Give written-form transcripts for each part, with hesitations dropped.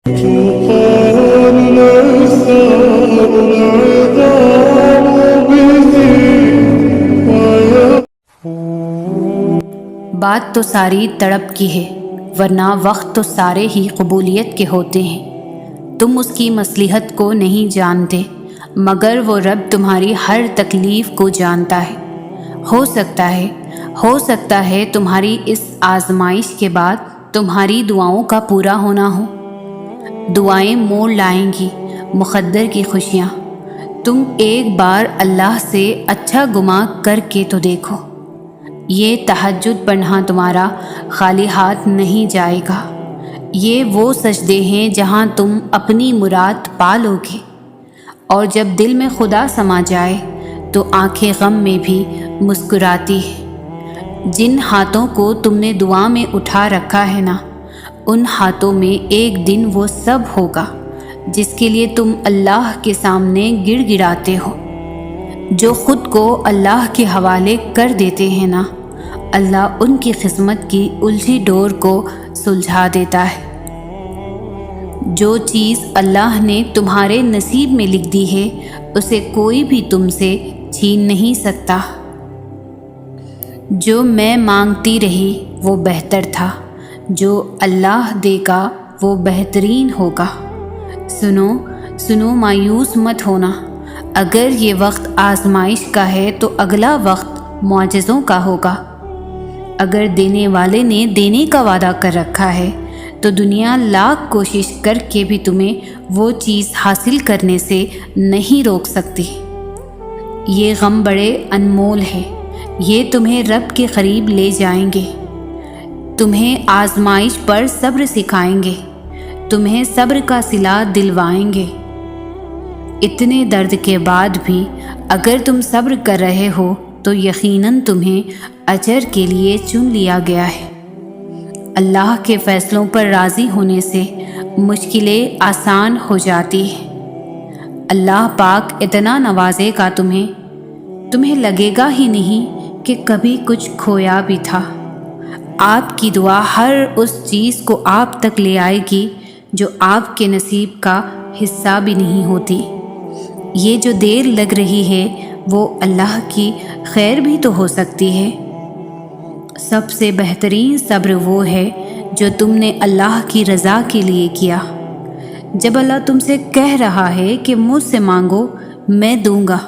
بات تو ساری تڑپ کی ہے، ورنہ وقت تو سارے ہی قبولیت کے ہوتے ہیں۔ تم اس کی مصلحت کو نہیں جانتے، مگر وہ رب تمہاری ہر تکلیف کو جانتا ہے۔ ہو سکتا ہے تمہاری اس آزمائش کے بعد تمہاری دعاؤں کا پورا ہونا ہو۔ دعائیں موڑ لائیں گی مقدر کی خوشیاں۔ تم ایک بار اللہ سے اچھا گمان کر کے تو دیکھو، یہ تہجد پڑھنا تمہارا خالی ہاتھ نہیں جائے گا۔ یہ وہ سجدے ہیں جہاں تم اپنی مراد پا لو گے، اور جب دل میں خدا سما جائے تو آنکھیں غم میں بھی مسکراتی ہیں۔ جن ہاتھوں کو تم نے دعا میں اٹھا رکھا ہے نا، ان ہاتھوں میں ایک دن وہ سب ہوگا جس کے لیے تم اللہ کے سامنے گڑ گڑاتے ہو۔ جو خود کو اللہ کے حوالے کر دیتے ہیں نا، اللہ ان کی قسمت کی الجھی ڈور کو سلجھا دیتا ہے۔ جو چیز اللہ نے تمہارے نصیب میں لکھ دی ہے، اسے کوئی بھی تم سے چھین نہیں سکتا۔ جو میں مانگتی رہی وہ بہتر تھا، جو اللہ دے گا وہ بہترین ہوگا۔ سنو مایوس مت ہونا۔ اگر یہ وقت آزمائش کا ہے تو اگلا وقت معجزوں کا ہوگا۔ اگر دینے والے نے دینے کا وعدہ کر رکھا ہے تو دنیا لاکھ کوشش کر کے بھی تمہیں وہ چیز حاصل کرنے سے نہیں روک سکتی۔ یہ غم بڑے انمول ہیں، یہ تمہیں رب کے قریب لے جائیں گے، تمہیں آزمائش پر صبر سکھائیں گے، تمہیں صبر کا صلہ دلوائیں گے۔ اتنے درد کے بعد بھی اگر تم صبر کر رہے ہو تو یقیناً تمہیں اجر کے لیے چن لیا گیا ہے۔ اللہ کے فیصلوں پر راضی ہونے سے مشکلیں آسان ہو جاتی ہیں۔ اللہ پاک اتنا نوازے گا تمہیں لگے گا ہی نہیں کہ کبھی کچھ کھویا بھی تھا۔ آپ کی دعا ہر اس چیز کو آپ تک لے آئے گی جو آپ کے نصیب کا حصہ بھی نہیں ہوتی۔ یہ جو دیر لگ رہی ہے وہ اللہ کی خیر بھی تو ہو سکتی ہے۔ سب سے بہترین صبر وہ ہے جو تم نے اللہ کی رضا کے لیے کیا۔ جب اللہ تم سے کہہ رہا ہے کہ مجھ سے مانگو میں دوں گا،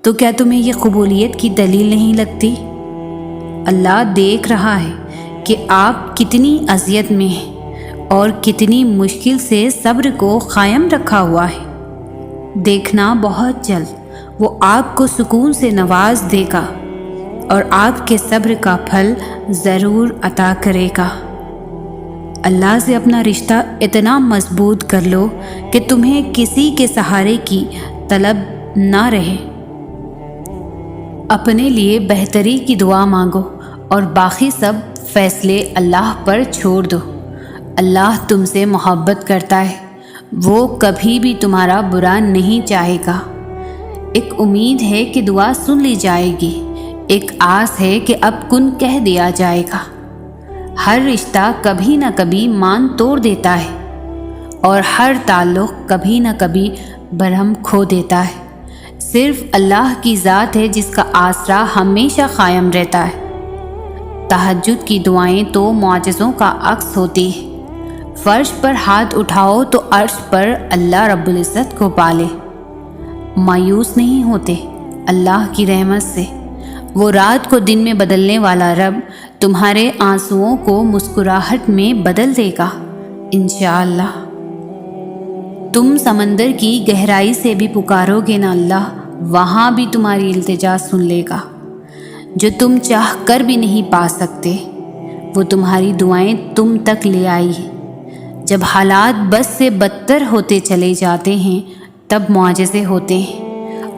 تو کیا تمہیں یہ قبولیت کی دلیل نہیں لگتی؟ اللہ دیکھ رہا ہے کہ آپ کتنی اذیت میں ہیں اور کتنی مشکل سے صبر کو قائم رکھا ہوا ہے۔ دیکھنا بہت جلد وہ آپ کو سکون سے نواز دے گا اور آپ کے صبر کا پھل ضرور عطا کرے گا۔ اللہ سے اپنا رشتہ اتنا مضبوط کر لو کہ تمہیں کسی کے سہارے کی طلب نہ رہے۔ اپنے لیے بہتری کی دعا مانگو اور باقی سب فیصلے اللہ پر چھوڑ دو۔ اللہ تم سے محبت کرتا ہے، وہ کبھی بھی تمہارا برا نہیں چاہے گا۔ ایک امید ہے کہ دعا سن لی جائے گی، ایک آس ہے کہ اب کن کہہ دیا جائے گا۔ ہر رشتہ کبھی نہ کبھی مان توڑ دیتا ہے، اور ہر تعلق کبھی نہ کبھی برہم کھو دیتا ہے۔ صرف اللہ کی ذات ہے جس کا آسرا ہمیشہ قائم رہتا ہے۔ تہجد کی دعائیں تو معجزوں کا عکس ہوتی ہے۔ فرش پر ہاتھ اٹھاؤ تو عرش پر اللہ رب العزت کو پالے۔ مایوس نہیں ہوتے اللہ کی رحمت سے۔ وہ رات کو دن میں بدلنے والا رب تمہارے آنسوؤں کو مسکراہٹ میں بدل دے گا انشاءاللہ۔ تم سمندر کی گہرائی سے بھی پکارو گے نا اللہ، وہاں بھی تمہاری التجا سن لے گا۔ جو تم چاہ کر بھی نہیں پا سکتے وہ تمہاری دعائیں تم تک لے آئی ہے۔ جب حالات بس سے بدتر ہوتے چلے جاتے ہیں تب معجزے ہوتے ہیں،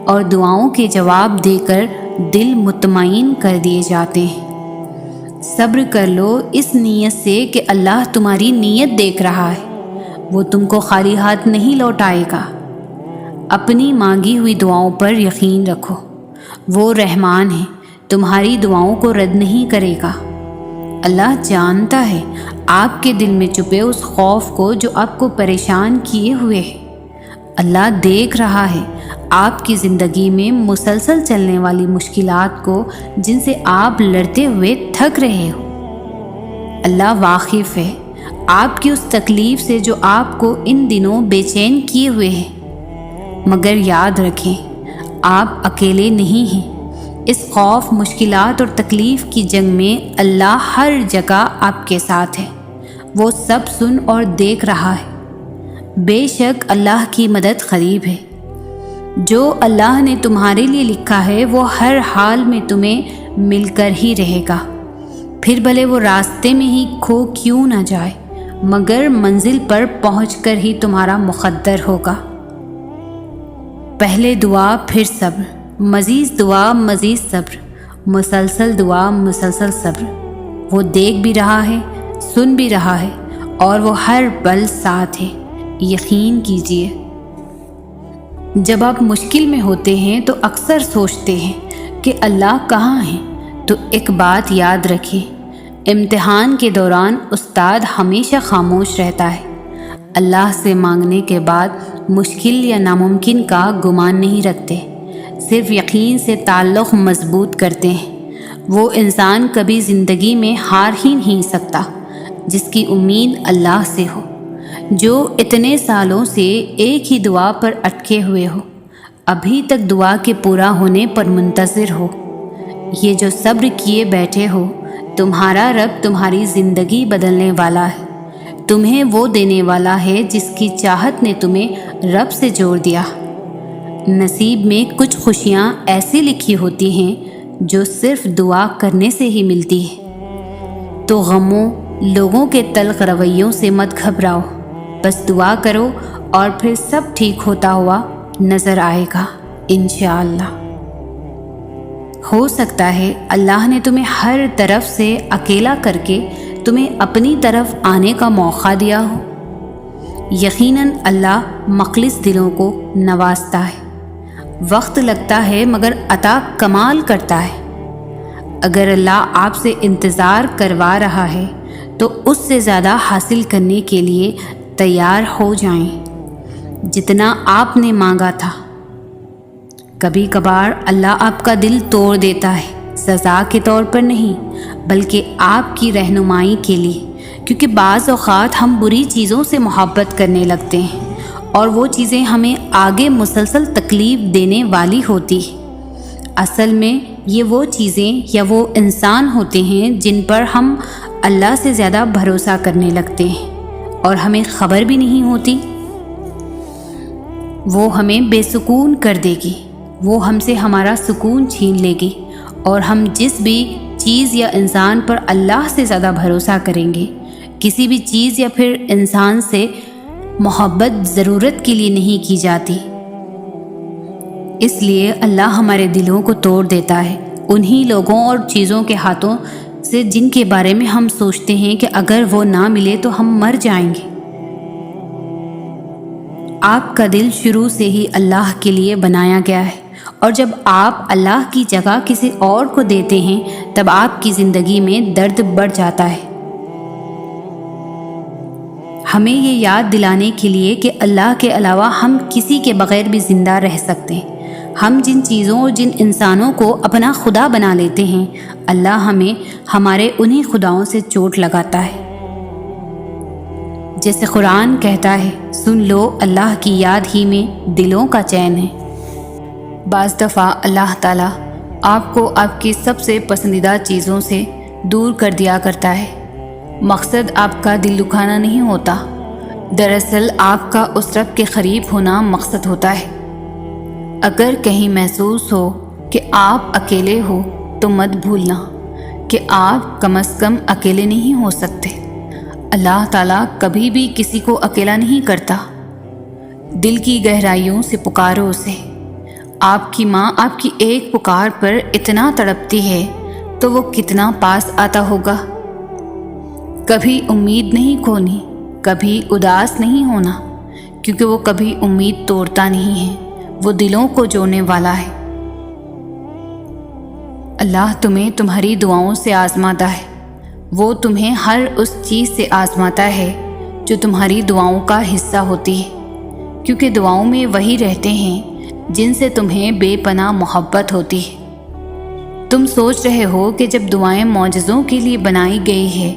اور دعاؤں کے جواب دے کر دل مطمئن کر دیے جاتے ہیں۔ صبر کر لو اس نیت سے کہ اللہ تمہاری نیت دیکھ رہا ہے، وہ تم کو خالی ہاتھ نہیں لوٹائے گا۔ اپنی مانگی ہوئی دعاؤں پر یقین رکھو، وہ رحمان ہے، تمہاری دعاؤں کو رد نہیں کرے گا۔ اللہ جانتا ہے آپ کے دل میں چھپے اس خوف کو جو آپ کو پریشان کیے ہوئے ہے۔ اللہ دیکھ رہا ہے آپ کی زندگی میں مسلسل چلنے والی مشکلات کو جن سے آپ لڑتے ہوئے تھک رہے ہو۔ اللہ واقف ہے آپ کی اس تکلیف سے جو آپ کو ان دنوں بے چین کیے ہوئے ہے، مگر یاد رکھیں آپ اکیلے نہیں ہیں۔ اس خوف، مشکلات اور تکلیف کی جنگ میں اللہ ہر جگہ آپ کے ساتھ ہے۔ وہ سب سن اور دیکھ رہا ہے۔ بے شک اللہ کی مدد قریب ہے۔ جو اللہ نے تمہارے لیے لکھا ہے وہ ہر حال میں تمہیں مل کر ہی رہے گا، پھر بھلے وہ راستے میں ہی کھو کیوں نہ جائے، مگر منزل پر پہنچ کر ہی تمہارا مقدر ہوگا۔ پہلے دعا پھر صبر، مزید دعا مزید صبر، مسلسل دعا مسلسل صبر۔ وہ دیکھ بھی رہا ہے، سن بھی رہا ہے، اور وہ ہر پل ساتھ ہے، یقین کیجیے۔ جب آپ مشکل میں ہوتے ہیں تو اکثر سوچتے ہیں کہ اللہ کہاں ہے، تو ایک بات یاد رکھیں، امتحان کے دوران استاد ہمیشہ خاموش رہتا ہے۔ اللہ سے مانگنے کے بعد مشکل یا ناممکن کا گمان نہیں رکھتے، صرف یقین سے تعلق مضبوط کرتے ہیں۔ وہ انسان کبھی زندگی میں ہار ہی نہیں سکتا جس کی امید اللہ سے ہو، جو اتنے سالوں سے ایک ہی دعا پر اٹکے ہوئے ہو، ابھی تک دعا کے پورا ہونے پر منتظر ہو۔ یہ جو صبر کیے بیٹھے ہو، تمہارا رب تمہاری زندگی بدلنے والا ہے، تمہیں وہ دینے والا ہے جس کی چاہت نے تمہیں رب سے جوڑ دیا۔ نصیب میں کچھ خوشیاں ایسی لکھی ہوتی ہیں جو صرف دعا کرنے سے ہی ملتی ہے۔ تو غموں، لوگوں کے تلخ رویوں سے مت گھبراؤ، بس دعا کرو اور پھر سب ٹھیک ہوتا ہوا نظر آئے گا انشاءاللہ۔ ہو سکتا ہے اللہ نے تمہیں ہر طرف سے اکیلا کر کے تمہیں اپنی طرف آنے کا موقع دیا ہو۔ یقیناً اللہ مخلص دلوں کو نوازتا ہے، وقت لگتا ہے مگر عطا کمال کرتا ہے۔ اگر اللہ آپ سے انتظار کروا رہا ہے تو اس سے زیادہ حاصل کرنے کے لیے تیار ہو جائیں جتنا آپ نے مانگا تھا۔ کبھی کبھار اللہ آپ کا دل توڑ دیتا ہے، سزا کے طور پر نہیں بلکہ آپ کی رہنمائی کے لیے، کیونکہ بعض اوقات ہم بری چیزوں سے محبت کرنے لگتے ہیں اور وہ چیزیں ہمیں آگے مسلسل تکلیف دینے والی ہوتی ہیں۔ اصل میں یہ وہ چیزیں یا وہ انسان ہوتے ہیں جن پر ہم اللہ سے زیادہ بھروسہ کرنے لگتے ہیں اور ہمیں خبر بھی نہیں ہوتی۔ وہ ہمیں بے سکون کر دے گی، وہ ہم سے ہمارا سکون چھین لے گی، اور ہم جس بھی چیز یا انسان پر اللہ سے زیادہ بھروسہ کریں گے، کسی بھی چیز یا پھر انسان سے محبت ضرورت کے لیے نہیں کی جاتی۔ اس لیے اللہ ہمارے دلوں کو توڑ دیتا ہے انہی لوگوں اور چیزوں کے ہاتھوں سے جن کے بارے میں ہم سوچتے ہیں کہ اگر وہ نہ ملے تو ہم مر جائیں گے۔ آپ کا دل شروع سے ہی اللہ کے لیے بنایا گیا ہے، اور جب آپ اللہ کی جگہ کسی اور کو دیتے ہیں تب آپ کی زندگی میں درد بڑھ جاتا ہے۔ ہمیں یہ یاد دلانے کے لیے کہ اللہ کے علاوہ ہم کسی کے بغیر بھی زندہ رہ سکتے ہیں۔ ہم جن چیزوں اور جن انسانوں کو اپنا خدا بنا لیتے ہیں، اللہ ہمیں ہمارے انہی خداؤں سے چوٹ لگاتا ہے۔ جیسے قرآن کہتا ہے، سن لو اللہ کی یاد ہی میں دلوں کا چین ہے۔ بعض دفعہ اللہ تعالیٰ آپ کو آپ کی سب سے پسندیدہ چیزوں سے دور کر دیا کرتا ہے۔ مقصد آپ کا دل دکھانا نہیں ہوتا، دراصل آپ کا اس رب کے قریب ہونا مقصد ہوتا ہے۔ اگر کہیں محسوس ہو کہ آپ اکیلے ہو تو مت بھولنا کہ آپ کم از کم اکیلے نہیں ہو سکتے۔ اللہ تعالیٰ کبھی بھی کسی کو اکیلا نہیں کرتا۔ دل کی گہرائیوں سے پکارو اسے۔ آپ کی ماں آپ کی ایک پکار پر اتنا تڑپتی ہے تو وہ کتنا پاس آتا ہوگا۔ کبھی امید نہیں کھونی، کبھی اداس نہیں ہونا، کیونکہ وہ کبھی امید توڑتا نہیں ہے، وہ دلوں کو جوڑنے والا ہے۔ اللہ تمہیں تمہاری دعاؤں سے آزماتا ہے، وہ تمہیں ہر اس چیز سے آزماتا ہے جو تمہاری دعاؤں کا حصہ ہوتی ہے، کیونکہ دعاؤں میں وہی رہتے ہیں جن سے تمہیں بے پناہ محبت ہوتی ہے۔ تم سوچ رہے ہو کہ جب دعائیں معجزوں کے لیے بنائی گئی ہے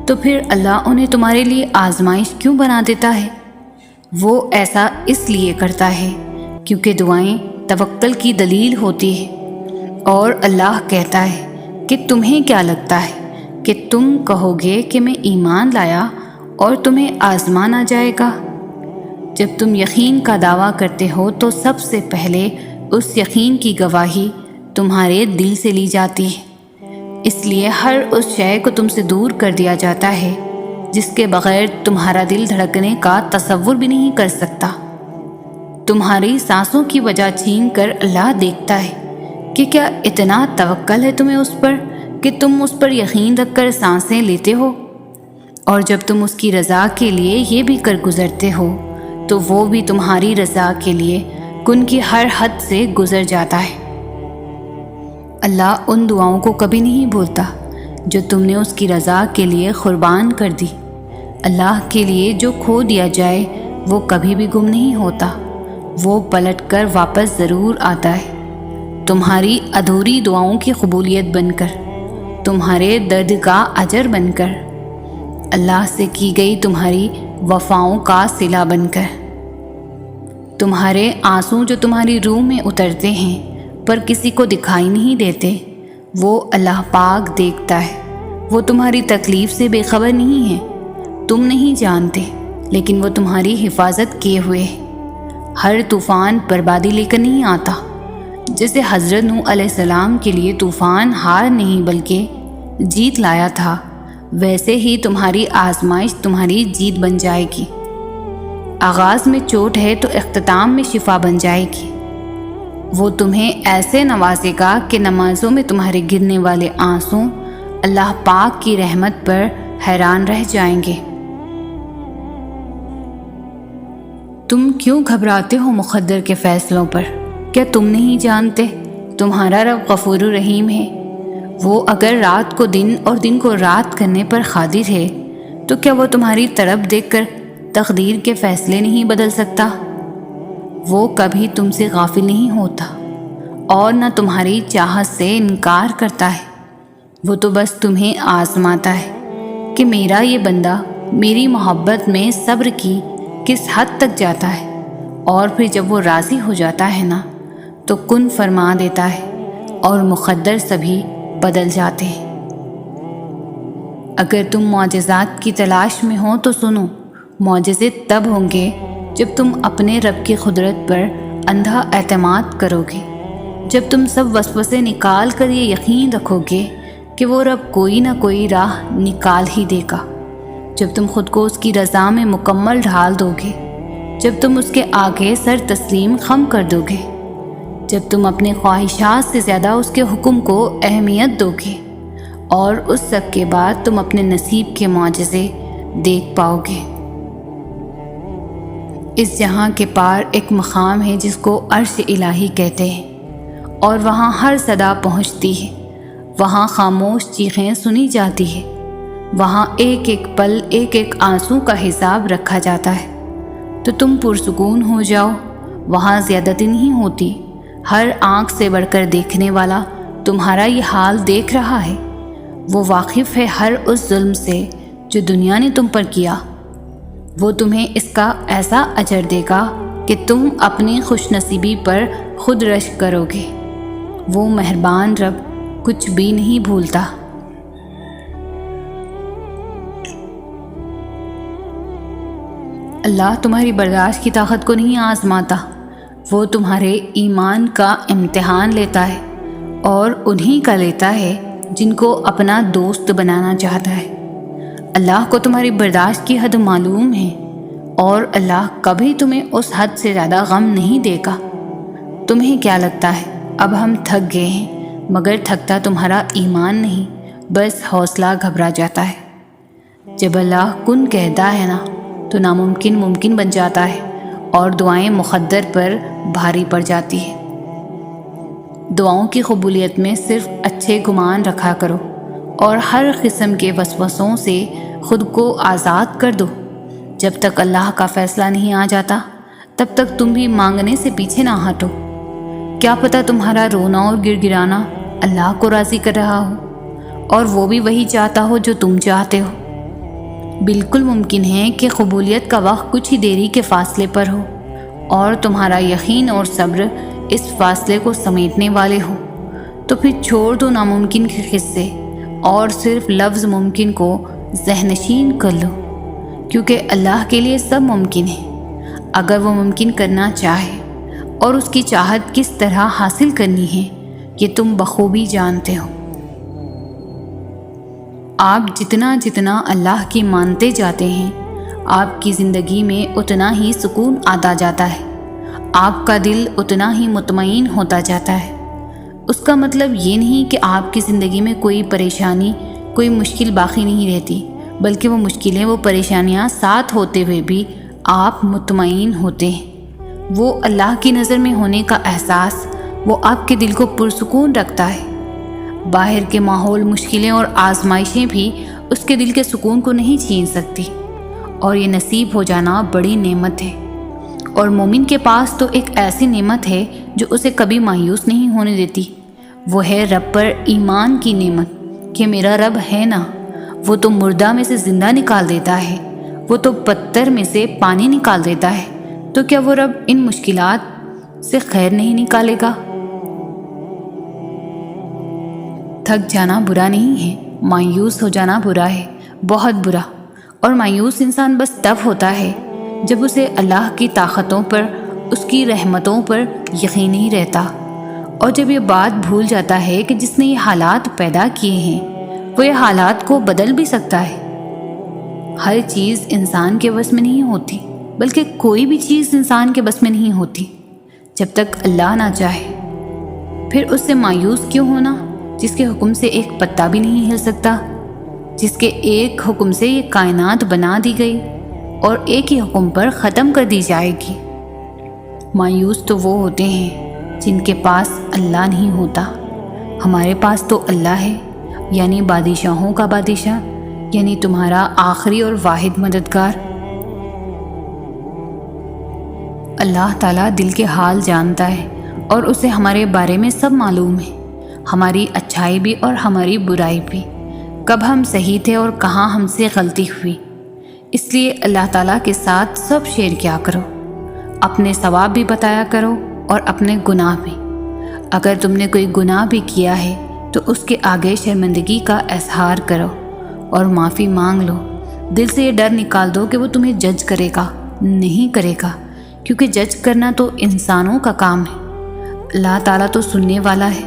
تو پھر اللہ انہیں تمہارے لیے آزمائش کیوں بنا دیتا ہے؟ وہ ایسا اس لیے کرتا ہے کیونکہ دعائیں توکل کی دلیل ہوتی ہے، اور اللہ کہتا ہے کہ تمہیں کیا لگتا ہے کہ تم کہو گے کہ میں ایمان لایا اور تمہیں آزمانا جائے گا؟ جب تم یقین کا دعویٰ کرتے ہو تو سب سے پہلے اس یقین کی گواہی تمہارے دل سے لی جاتی ہے، اس لیے ہر اس شے کو تم سے دور کر دیا جاتا ہے جس کے بغیر تمہارا دل دھڑکنے کا تصور بھی نہیں کر سکتا۔ تمہاری سانسوں کی وجہ چھین کر اللہ دیکھتا ہے کہ کیا اتنا توکل ہے تمہیں اس پر کہ تم اس پر یقین رکھ کر سانسیں لیتے ہو، اور جب تم اس کی رضا کے لیے یہ بھی کر گزرتے ہو تو وہ بھی تمہاری رضا کے لیے کن کی ہر حد سے گزر جاتا ہے۔ اللہ ان دعاؤں کو کبھی نہیں بھولتا جو تم نے اس کی رضا کے لیے قربان کر دی۔ اللہ کے لیے جو کھو دیا جائے وہ کبھی بھی گم نہیں ہوتا، وہ پلٹ کر واپس ضرور آتا ہے، تمہاری ادھوری دعاؤں کی قبولیت بن کر، تمہارے درد کا اجر بن کر، اللہ سے کی گئی تمہاری وفاؤں کا صلہ بن کر۔ تمہارے آنسو جو تمہاری روح میں اترتے ہیں پر کسی کو دکھائی نہیں دیتے، وہ اللہ پاک دیکھتا ہے۔ وہ تمہاری تکلیف سے بے خبر نہیں ہے، تم نہیں جانتے، لیکن وہ تمہاری حفاظت کیے ہوئے ہے۔ ہر طوفان بربادی لے کر نہیں آتا، جیسے حضرت نوح علیہ السلام کے لیے طوفان ہار نہیں بلکہ جیت لایا تھا، ویسے ہی تمہاری آزمائش تمہاری جیت بن جائے گی۔ آغاز میں چوٹ ہے تو اختتام میں شفا بن جائے گی۔ وہ تمہیں ایسے نوازے گا کہ نمازوں میں تمہارے گرنے والے آنسو اللہ پاک کی رحمت پر حیران رہ جائیں گے۔ تم کیوں گھبراتے ہو مقدر کے فیصلوں پر؟ کیا تم نہیں جانتے تمہارا رب غفور رحیم ہے؟ وہ اگر رات کو دن اور دن کو رات کرنے پر قادر ہے تو کیا وہ تمہاری طرف دیکھ کر تقدیر کے فیصلے نہیں بدل سکتا؟ وہ کبھی تم سے غافل نہیں ہوتا اور نہ تمہاری چاہت سے انکار کرتا ہے، وہ تو بس تمہیں آزماتا ہے کہ میرا یہ بندہ میری محبت میں صبر کی کس حد تک جاتا ہے، اور پھر جب وہ راضی ہو جاتا ہے نا تو کن فرما دیتا ہے اور مقدر سبھی بدل جاتے ہیں۔ اگر تم معجزات کی تلاش میں ہو تو سنو، معجزے تب ہوں گے جب تم اپنے رب کی قدرت پر اندھا اعتماد کرو گے، جب تم سب وسوسے نکال کر یہ یقین رکھو گے کہ وہ رب کوئی نہ کوئی راہ نکال ہی دے گا، جب تم خود کو اس کی رضا میں مکمل ڈھال دو گے، جب تم اس کے آگے سر تسلیم خم کر دو گے، جب تم اپنے خواہشات سے زیادہ اس کے حکم کو اہمیت دو گے، اور اس سب کے بعد تم اپنے نصیب کے معجزے دیکھ پاؤ گے۔ اس جہاں کے پار ایک مقام ہے جس کو عرش الہی کہتے ہیں، اور وہاں ہر صدا پہنچتی ہے، وہاں خاموش چیخیں سنی جاتی ہے، وہاں ایک ایک پل ایک ایک آنسو کا حساب رکھا جاتا ہے۔ تو تم پرسکون ہو جاؤ، وہاں زیادتی نہیں ہوتی، ہر آنکھ سے بڑھ کر دیکھنے والا تمہارا یہ حال دیکھ رہا ہے، وہ واقف ہے ہر اس ظلم سے جو دنیا نے تم پر کیا، وہ تمہیں اس کا ایسا اجر دے گا کہ تم اپنی خوش نصیبی پر خود رشک کرو گے۔ وہ مہربان رب کچھ بھی نہیں بھولتا۔ اللہ تمہاری برداشت کی طاقت کو نہیں آزماتا، وہ تمہارے ایمان کا امتحان لیتا ہے، اور انہی کا لیتا ہے جن کو اپنا دوست بنانا چاہتا ہے۔ اللہ کو تمہاری برداشت کی حد معلوم ہے، اور اللہ کبھی تمہیں اس حد سے زیادہ غم نہیں دے گا۔ تمہیں کیا لگتا ہے اب ہم تھک گئے ہیں، مگر تھکتا تمہارا ایمان نہیں، بس حوصلہ گھبرا جاتا ہے۔ جب اللہ کن کہتا ہے نا تو ناممکن ممکن بن جاتا ہے، اور دعائیں مقدر پر بھاری پڑ جاتی ہے۔ دعاؤں کی قبولیت میں صرف اچھے گمان رکھا کرو، اور ہر قسم کے وسوسوں سے خود کو آزاد کر دو۔ جب تک اللہ کا فیصلہ نہیں آ جاتا تب تک تم بھی مانگنے سے پیچھے نہ ہٹو۔ کیا پتہ تمہارا رونا اور گر گرانا اللہ کو راضی کر رہا ہو اور وہ بھی وہی چاہتا ہو جو تم چاہتے ہو۔ بالکل ممکن ہے کہ قبولیت کا وقت کچھ ہی دیری کے فاصلے پر ہو اور تمہارا یقین اور صبر اس فاصلے کو سمیٹنے والے ہو۔ تو پھر چھوڑ دو ناممکن کے قصے اور صرف لفظ ممکن کو ذہن نشین کر لو، کیونکہ اللہ کے لیے سب ممکن ہے اگر وہ ممکن کرنا چاہے، اور اس کی چاہت کس طرح حاصل کرنی ہے یہ تم بخوبی جانتے ہو۔ آپ جتنا اللہ کی مانتے جاتے ہیں آپ کی زندگی میں اتنا ہی سکون آتا جاتا ہے، آپ کا دل اتنا ہی مطمئن ہوتا جاتا ہے۔ اس کا مطلب یہ نہیں کہ آپ کی زندگی میں کوئی پریشانی، کوئی مشکل باقی نہیں رہتی، بلکہ وہ مشکلیں، وہ پریشانیاں ساتھ ہوتے ہوئے بھی آپ مطمئن ہوتے ہیں۔ وہ اللہ کی نظر میں ہونے کا احساس وہ آپ کے دل کو پرسکون رکھتا ہے۔ باہر کے ماحول، مشکلیں اور آزمائشیں بھی اس کے دل کے سکون کو نہیں چھین سکتی، اور یہ نصیب ہو جانا بڑی نعمت ہے۔ اور مومن کے پاس تو ایک ایسی نعمت ہے جو اسے کبھی مایوس نہیں ہونے دیتی، وہ ہے رب پر ایمان کی نعمت کہ میرا رب ہے نا، وہ تو مردہ میں سے زندہ نکال دیتا ہے، وہ تو پتھر میں سے پانی نکال دیتا ہے، تو کیا وہ رب ان مشکلات سے خیر نہیں نکالے گا؟ تھک جانا برا نہیں ہے، مایوس ہو جانا برا ہے، بہت برا۔ اور مایوس انسان بس تب ہوتا ہے جب اسے اللہ کی طاقتوں پر، اس کی رحمتوں پر یقین نہیں رہتا، اور جب یہ بات بھول جاتا ہے کہ جس نے یہ حالات پیدا کیے ہیں وہ یہ حالات کو بدل بھی سکتا ہے۔ ہر چیز انسان کے بس میں نہیں ہوتی، بلکہ کوئی بھی چیز انسان کے بس میں نہیں ہوتی جب تک اللہ نہ چاہے۔ پھر اس سے مایوس کیوں ہونا جس کے حکم سے ایک پتا بھی نہیں ہل سکتا، جس کے ایک حکم سے یہ کائنات بنا دی گئی اور ایک ہی حکم پر ختم کر دی جائے گی۔ مایوس تو وہ ہوتے ہیں جن کے پاس اللہ نہیں ہوتا۔ ہمارے پاس تو اللہ ہے، یعنی بادشاہوں کا بادشاہ، یعنی تمہارا آخری اور واحد مددگار۔ اللہ تعالیٰ دل کے حال جانتا ہے اور اسے ہمارے بارے میں سب معلوم ہے، ہماری اچھائی بھی اور ہماری برائی بھی، کب ہم صحیح تھے اور کہاں ہم سے غلطی ہوئی۔ اس لیے اللہ تعالیٰ کے ساتھ سب شیئر کیا کرو، اپنے ثواب بھی بتایا کرو اور اپنے گناہ بھی۔ اگر تم نے کوئی گناہ بھی کیا ہے تو اس کے آگے شرمندگی کا اظہار کرو اور معافی مانگ لو۔ دل سے یہ ڈر نکال دو کہ وہ تمہیں جج کرے گا، نہیں کرے گا، کیونکہ جج کرنا تو انسانوں کا کام ہے۔ اللہ تعالیٰ تو سننے والا ہے،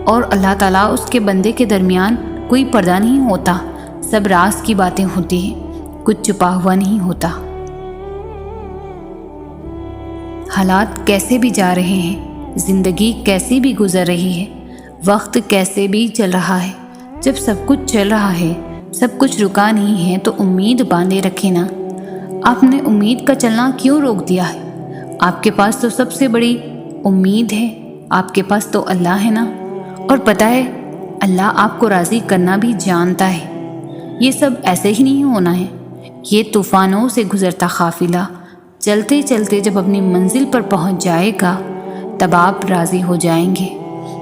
اور اللہ تعالیٰ اس کے بندے کے درمیان کوئی پردہ نہیں ہوتا، سب راز کی باتیں ہوتی ہیں، کچھ چھپا ہوا نہیں ہوتا۔ حالات کیسے بھی جا رہے ہیں، زندگی کیسی بھی گزر رہی ہے، وقت کیسے بھی چل رہا ہے، جب سب کچھ چل رہا ہے، سب کچھ رکا نہیں ہے، تو امید باندھے رکھے نا۔ آپ نے امید کا چلنا کیوں روک دیا ہے؟ آپ کے پاس تو سب سے بڑی امید ہے، آپ کے پاس تو اللہ ہے نا، اور پتہ ہے اللہ آپ کو راضی کرنا بھی جانتا ہے۔ یہ سب ایسے ہی نہیں ہونا ہے، یہ طوفانوں سے گزرتا قافلہ چلتے چلتے جب اپنی منزل پر پہنچ جائے گا تب آپ راضی ہو جائیں گے،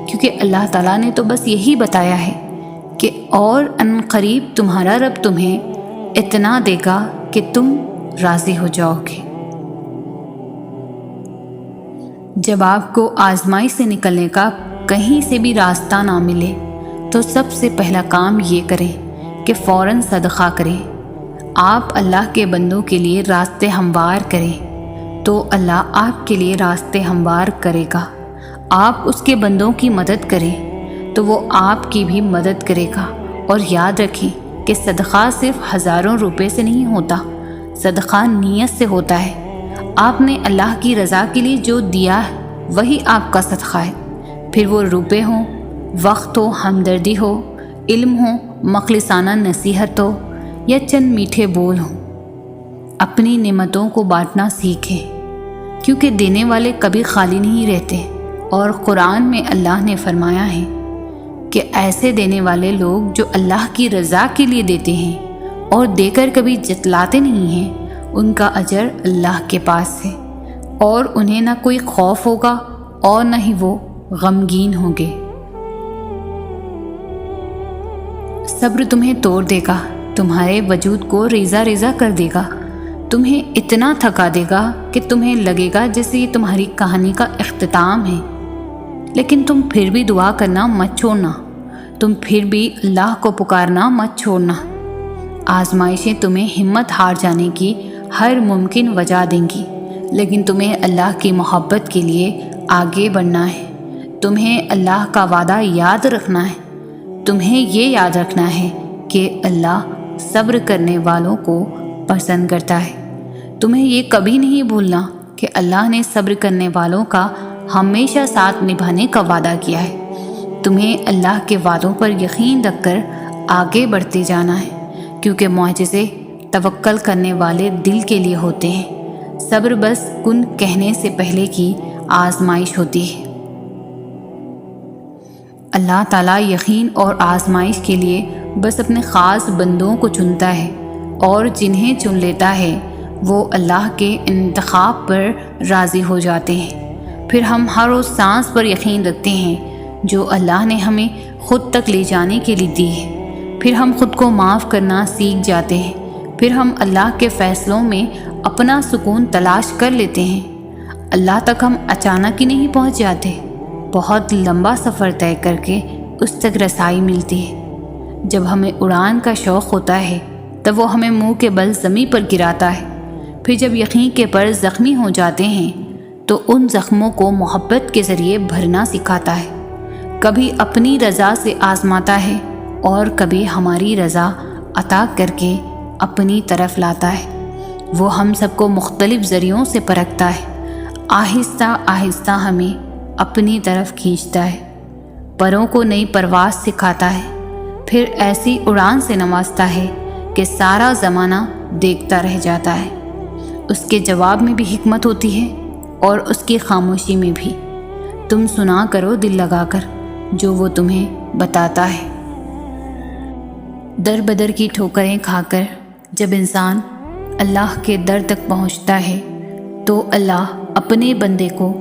کیونکہ اللہ تعالیٰ نے تو بس یہی بتایا ہے کہ اور ان قریب تمہارا رب تمہیں اتنا دے گا کہ تم راضی ہو جاؤ گے۔ جب آپ کو آزمائش سے نکلنے کا کہیں سے بھی راستہ نہ ملے تو سب سے پہلا کام یہ کریں کہ فوراً صدقہ کریں۔ آپ اللہ کے بندوں کے لیے راستے ہموار کریں تو اللہ آپ کے لیے راستے ہموار کرے گا۔ آپ اس کے بندوں کی مدد کریں تو وہ آپ کی بھی مدد کرے گا۔ اور یاد رکھیں کہ صدقہ صرف ہزاروں روپے سے نہیں ہوتا، صدقہ نیت سے ہوتا ہے۔ آپ نے اللہ کی رضا کے لیے جو دیا ہے وہی آپ کا صدقہ ہے، پھر وہ روپے ہوں، وقت ہو، ہمدردی ہو، علم ہو، مخلصانہ نصیحت ہو یا چند میٹھے بول ہوں۔ اپنی نعمتوں کو بانٹنا سیکھیں، کیونکہ دینے والے کبھی خالی نہیں رہتے۔ اور قرآن میں اللہ نے فرمایا ہے کہ ایسے دینے والے لوگ جو اللہ کی رضا کے لیے دیتے ہیں اور دے کر کبھی جتلاتے نہیں ہیں، ان کا اجر اللہ کے پاس ہے، اور انہیں نہ کوئی خوف ہوگا اور نہ ہی وہ غمگین ہوں گے۔ صبر تمہیں توڑ دے گا، تمہارے وجود کو ریزہ ریزہ کر دے گا، تمہیں اتنا تھکا دے گا کہ تمہیں لگے گا جیسے یہ تمہاری کہانی کا اختتام ہے۔ لیکن تم پھر بھی دعا کرنا مت چھوڑنا، تم پھر بھی اللہ کو پکارنا مت چھوڑنا۔ آزمائشیں تمہیں ہمت ہار جانے کی ہر ممکن وجہ دیں گی، لیکن تمہیں اللہ کی محبت کے لیے آگے بڑھنا ہے، تمہیں اللہ کا وعدہ یاد رکھنا ہے، تمہیں یہ یاد رکھنا ہے کہ اللہ صبر کرنے والوں کو پسند کرتا ہے۔ تمہیں یہ کبھی نہیں بھولنا کہ اللہ نے صبر کرنے والوں کا ہمیشہ ساتھ نبھانے کا وعدہ کیا ہے۔ تمہیں اللہ کے وعدوں پر یقین رکھ کر آگے بڑھتے جانا ہے، کیونکہ معجزے توکل کرنے والے دل کے لیے ہوتے ہیں۔ صبر بس کن کہنے سے پہلے کی آزمائش ہوتی ہے۔ اللہ تعالیٰ یقین اور آزمائش کے لیے بس اپنے خاص بندوں کو چنتا ہے، اور جنہیں چن لیتا ہے وہ اللہ کے انتخاب پر راضی ہو جاتے ہیں۔ پھر ہم ہر روز سانس پر یقین رکھتے ہیں جو اللہ نے ہمیں خود تک لے جانے کے لیے دی ہے۔ پھر ہم خود کو معاف کرنا سیکھ جاتے ہیں۔ پھر ہم اللہ کے فیصلوں میں اپنا سکون تلاش کر لیتے ہیں۔ اللہ تک ہم اچانک ہی نہیں پہنچ جاتے، بہت لمبا سفر طے کر کے اس تک رسائی ملتی ہے۔ جب ہمیں اڑان کا شوق ہوتا ہے تب وہ ہمیں منہ کے بل زمین پر گراتا ہے۔ پھر جب یقین کے پر زخمی ہو جاتے ہیں تو ان زخموں کو محبت کے ذریعے بھرنا سکھاتا ہے۔ کبھی اپنی رضا سے آزماتا ہے اور کبھی ہماری رضا عطا کر کے اپنی طرف لاتا ہے۔ وہ ہم سب کو مختلف ذریعوں سے پرکھتا ہے، آہستہ آہستہ ہمیں اپنی طرف کھینچتا ہے، پروں کو نئی پرواز سکھاتا ہے، پھر ایسی اڑان سے نوازتا ہے کہ سارا زمانہ دیکھتا رہ جاتا ہے۔ اس کے جواب میں بھی حکمت ہوتی ہے اور اس کی خاموشی میں بھی۔ تم سنا کرو دل لگا کر جو وہ تمہیں بتاتا ہے۔ در بدر کی ٹھوکریں کھا کر جب انسان اللہ کے در تک پہنچتا ہے تو اللہ اپنے بندے کو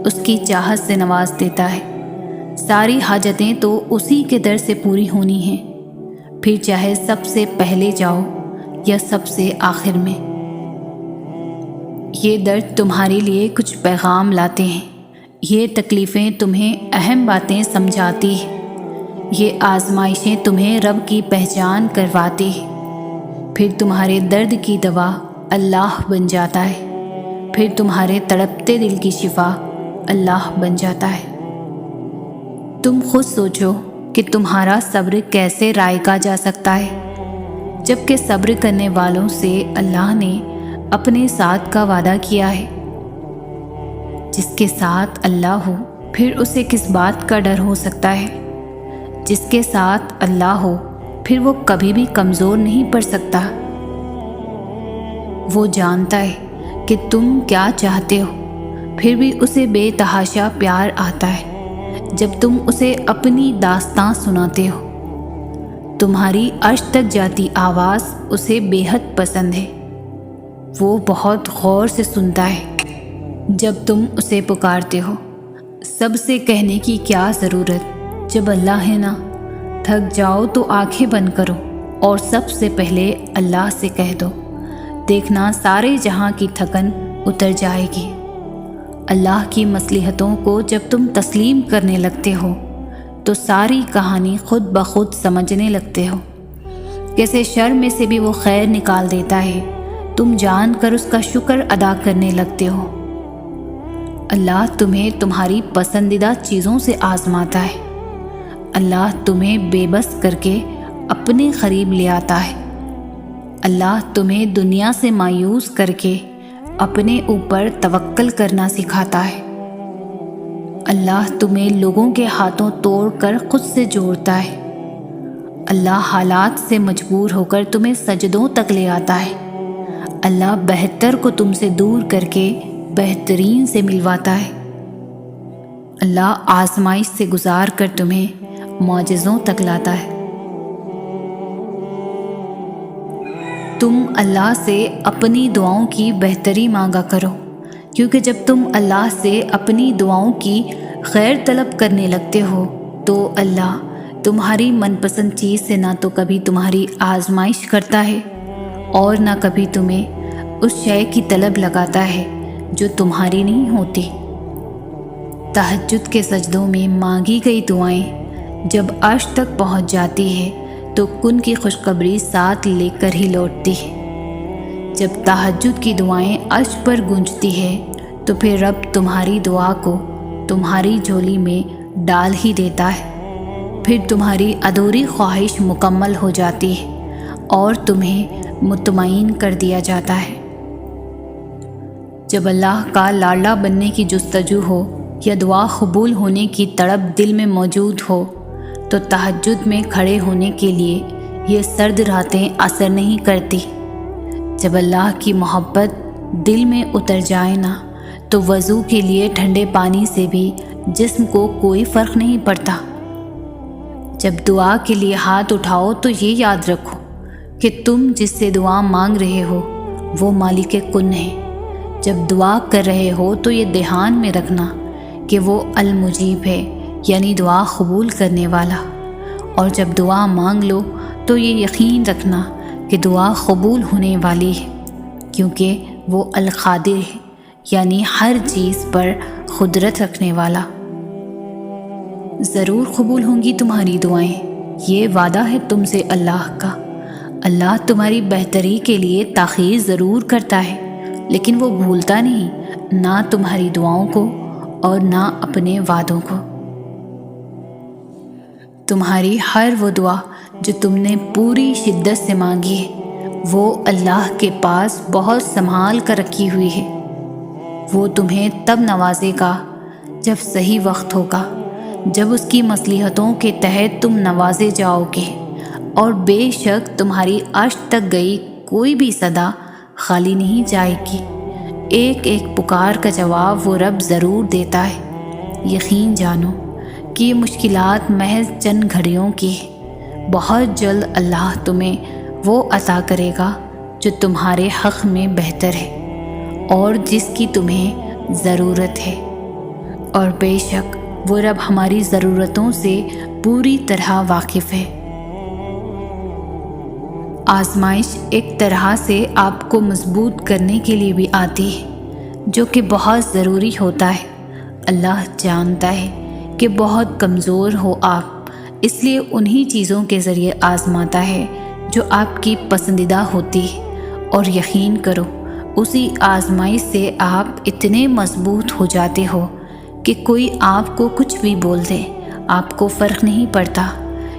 اس کی چاہت سے نواز دیتا ہے۔ ساری حاجتیں تو اسی کے در سے پوری ہونی ہیں، پھر چاہے سب سے پہلے جاؤ یا سب سے آخر میں۔ یہ درد تمہارے لیے کچھ پیغام لاتے ہیں، یہ تکلیفیں تمہیں اہم باتیں سمجھاتی ہیں، یہ آزمائشیں تمہیں رب کی پہچان کرواتی ہیں۔ پھر تمہارے درد کی دوا اللہ بن جاتا ہے، پھر تمہارے تڑپتے دل کی شفا اللہ بن جاتا ہے۔ تم خود سوچو کہ تمہارا صبر کیسے رائگا جا سکتا ہے، جبکہ صبر کرنے والوں سے اللہ نے اپنے ساتھ کا وعدہ کیا ہے۔ جس کے ساتھ اللہ ہو پھر اسے کس بات کا ڈر ہو سکتا ہے؟ جس کے ساتھ اللہ ہو پھر وہ کبھی بھی کمزور نہیں پڑ سکتا۔ وہ جانتا ہے کہ تم کیا چاہتے ہو، پھر بھی اسے بے تحاشا پیار آتا ہے جب تم اسے اپنی داستان سناتے ہو۔ تمہاری عرش تک جاتی آواز اسے بے حد پسند ہے۔ وہ بہت غور سے سنتا ہے جب تم اسے پکارتے ہو۔ سب سے کہنے کی کیا ضرورت جب اللہ ہے نا؟ تھک جاؤ تو آنکھیں بند کرو اور سب سے پہلے اللہ سے کہہ دو، دیکھنا سارے جہاں کی تھکن اتر جائے گی۔ اللہ کی مصلحتوں کو جب تم تسلیم کرنے لگتے ہو تو ساری کہانی خود بخود سمجھنے لگتے ہو۔ کیسے شر میں سے بھی وہ خیر نکال دیتا ہے، تم جان کر اس کا شکر ادا کرنے لگتے ہو۔ اللہ تمہیں تمہاری پسندیدہ چیزوں سے آزماتا ہے۔ اللہ تمہیں بے بس کر کے اپنے قریب لے آتا ہے۔ اللہ تمہیں دنیا سے مایوس کر کے اپنے اوپر توکل کرنا سکھاتا ہے۔ اللہ تمہیں لوگوں کے ہاتھوں توڑ کر خود سے جوڑتا ہے۔ اللہ حالات سے مجبور ہو کر تمہیں سجدوں تک لے آتا ہے۔ اللہ بہتر کو تم سے دور کر کے بہترین سے ملواتا ہے۔ اللہ آزمائش سے گزار کر تمہیں معجزوں تک لاتا ہے۔ تم اللہ سے اپنی دعاؤں کی بہتری مانگا کرو، کیونکہ جب تم اللہ سے اپنی دعاؤں کی خیر طلب کرنے لگتے ہو تو اللہ تمہاری من پسند چیز سے نہ تو کبھی تمہاری آزمائش کرتا ہے اور نہ کبھی تمہیں اس شے کی طلب لگاتا ہے جو تمہاری نہیں ہوتی۔ تہجد کے سجدوں میں مانگی گئی دعائیں جب عرش تک پہنچ جاتی ہے تو کن کی خوشخبری ساتھ لے کر ہی لوٹتی ہے۔ جب تہجد کی دعائیں عرش پر گونجتی ہے تو پھر رب تمہاری دعا کو تمہاری جھولی میں ڈال ہی دیتا ہے، پھر تمہاری ادھوری خواہش مکمل ہو جاتی ہے اور تمہیں مطمئن کر دیا جاتا ہے۔ جب اللہ کا لاڈلا بننے کی جستجو ہو یا دعا قبول ہونے کی تڑپ دل میں موجود ہو تو تہجد میں کھڑے ہونے کے لیے یہ سرد راتیں اثر نہیں کرتی۔ جب اللہ کی محبت دل میں اتر جائے نا تو وضو کے لیے ٹھنڈے پانی سے بھی جسم کو کوئی فرق نہیں پڑتا۔ جب دعا کے لیے ہاتھ اٹھاؤ تو یہ یاد رکھو کہ تم جس سے دعا مانگ رہے ہو وہ مالک کن ہے۔ جب دعا کر رہے ہو تو یہ دھیان میں رکھنا کہ وہ المجیب ہے، یعنی دعا قبول کرنے والا، اور جب دعا مانگ لو تو یہ یقین رکھنا کہ دعا قبول ہونے والی ہے، کیونکہ وہ القادر ہے، یعنی ہر چیز پر قدرت رکھنے والا۔ ضرور قبول ہوں گی تمہاری دعائیں، یہ وعدہ ہے تم سے اللہ کا۔ اللہ تمہاری بہتری کے لیے تاخیر ضرور کرتا ہے، لیکن وہ بھولتا نہیں، نہ تمہاری دعاؤں کو اور نہ اپنے وعدوں کو۔ تمہاری ہر وہ دعا جو تم نے پوری شدت سے مانگی ہے وہ اللہ کے پاس بہت سنبھال کر رکھی ہوئی ہے۔ وہ تمہیں تب نوازے گا جب صحیح وقت ہوگا، جب اس کی مصلحتوں کے تحت تم نوازے جاؤ گے، اور بے شک تمہاری عرش تک گئی کوئی بھی صدا خالی نہیں جائے گی۔ ایک ایک پکار کا جواب وہ رب ضرور دیتا ہے۔ یقین جانو کہ یہ مشکلات محض چند گھڑیوں کی ہے۔ بہت جلد اللہ تمہیں وہ عطا کرے گا جو تمہارے حق میں بہتر ہے اور جس کی تمہیں ضرورت ہے، اور بے شک وہ رب ہماری ضرورتوں سے پوری طرح واقف ہے۔ آزمائش ایک طرح سے آپ کو مضبوط کرنے کے لیے بھی آتی ہے، جو کہ بہت ضروری ہوتا ہے۔ اللہ جانتا ہے کہ بہت کمزور ہو آپ، اس لیے انہی چیزوں کے ذریعے آزماتا ہے جو آپ کی پسندیدہ ہوتی ہے، اور یقین کرو اسی آزمائش سے آپ اتنے مضبوط ہو جاتے ہو کہ کوئی آپ کو کچھ بھی بول دے آپ کو فرق نہیں پڑتا،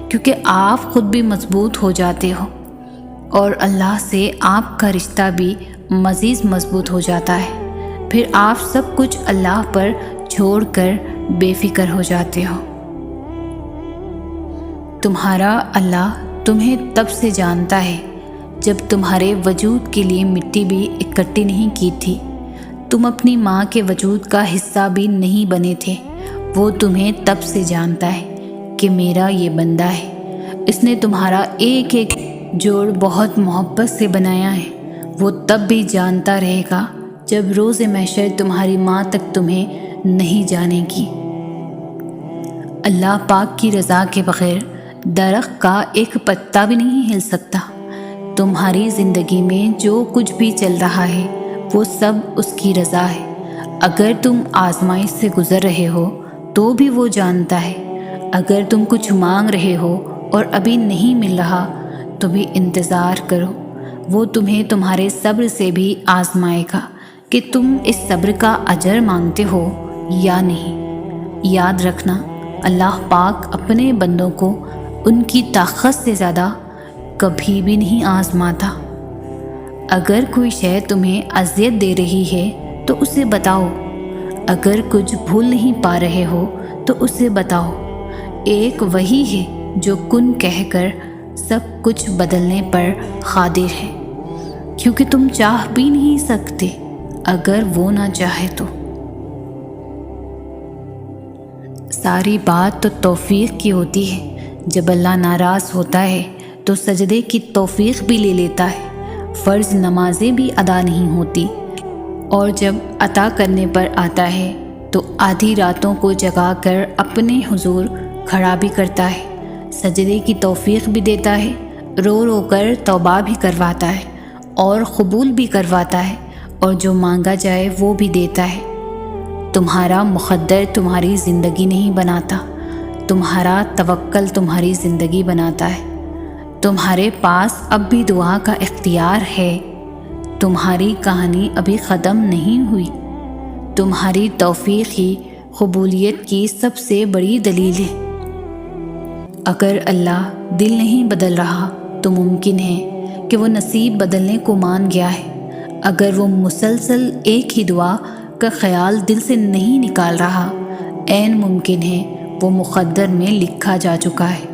کیونکہ آپ خود بھی مضبوط ہو جاتے ہو، اور اللہ سے آپ کا رشتہ بھی مزید مضبوط ہو جاتا ہے۔ پھر آپ سب کچھ اللہ پر چھوڑ کر بے فکر ہو جاتے ہو۔ تمہارا اللہ تمہیں تب سے جانتا ہے جب تمہارے وجود کے لیے مٹی بھی اکٹھی نہیں کی تھی، تم اپنی ماں کے وجود کا حصہ بھی نہیں بنے تھے۔ وہ تمہیں تب سے جانتا ہے کہ میرا یہ بندہ ہے، اس نے تمہارا ایک ایک جوڑ بہت محبت سے بنایا ہے۔ وہ تب بھی جانتا رہے گا جب روز محشر تمہاری ماں تک تمہیں نہیں جانے گی۔ اللہ پاک کی رضا کے بغیر درخت کا ایک پتا بھی نہیں ہل سکتا۔ تمہاری زندگی میں جو کچھ بھی چل رہا ہے وہ سب اس کی رضا ہے۔ اگر تم آزمائش سے گزر رہے ہو تو بھی وہ جانتا ہے۔ اگر تم کچھ مانگ رہے ہو اور ابھی نہیں مل رہا تو بھی انتظار کرو، وہ تمہیں تمہارے صبر سے بھی آزمائے گا کہ تم اس صبر کا اجر مانگتے ہو یا نہیں۔ یاد رکھنا، اللہ پاک اپنے بندوں کو ان کی طاقت سے زیادہ کبھی بھی نہیں آزماتا۔ اگر کوئی شے تمہیں اذیت دے رہی ہے تو اسے بتاؤ، اگر کچھ بھول نہیں پا رہے ہو تو اسے بتاؤ۔ ایک وہی ہے جو کن کہہ کر سب کچھ بدلنے پر قادر ہے، کیونکہ تم چاہ بھی نہیں سکتے اگر وہ نہ چاہے تو۔ ساری بات تو توفیق کی ہوتی ہے، جب اللہ ناراض ہوتا ہے تو سجدے کی توفیق بھی لے لیتا ہے، فرض نمازیں بھی ادا نہیں ہوتی، اور جب عطا کرنے پر آتا ہے تو آدھی راتوں کو جگا کر اپنے حضور کھڑا بھی کرتا ہے، سجدے کی توفیق بھی دیتا ہے، رو رو کر توبہ بھی کرواتا ہے اور قبول بھی کرواتا ہے، اور جو مانگا جائے وہ بھی دیتا ہے۔ تمہارا مقدر تمہاری زندگی نہیں بناتا، تمہارا توکل تمہاری زندگی بناتا ہے۔ تمہارے پاس اب بھی دعا کا اختیار ہے، تمہاری کہانی ابھی ختم نہیں ہوئی، تمہاری توفیق ہی قبولیت کی سب سے بڑی دلیل ہے۔ اگر اللہ دل نہیں بدل رہا تو ممکن ہے کہ وہ نصیب بدلنے کو مان گیا ہے۔ اگر وہ مسلسل ایک ہی دعا کا خیال دل سے نہیں نکال رہا، عین ممکن ہے وہ مقدر میں لکھا جا چکا ہے۔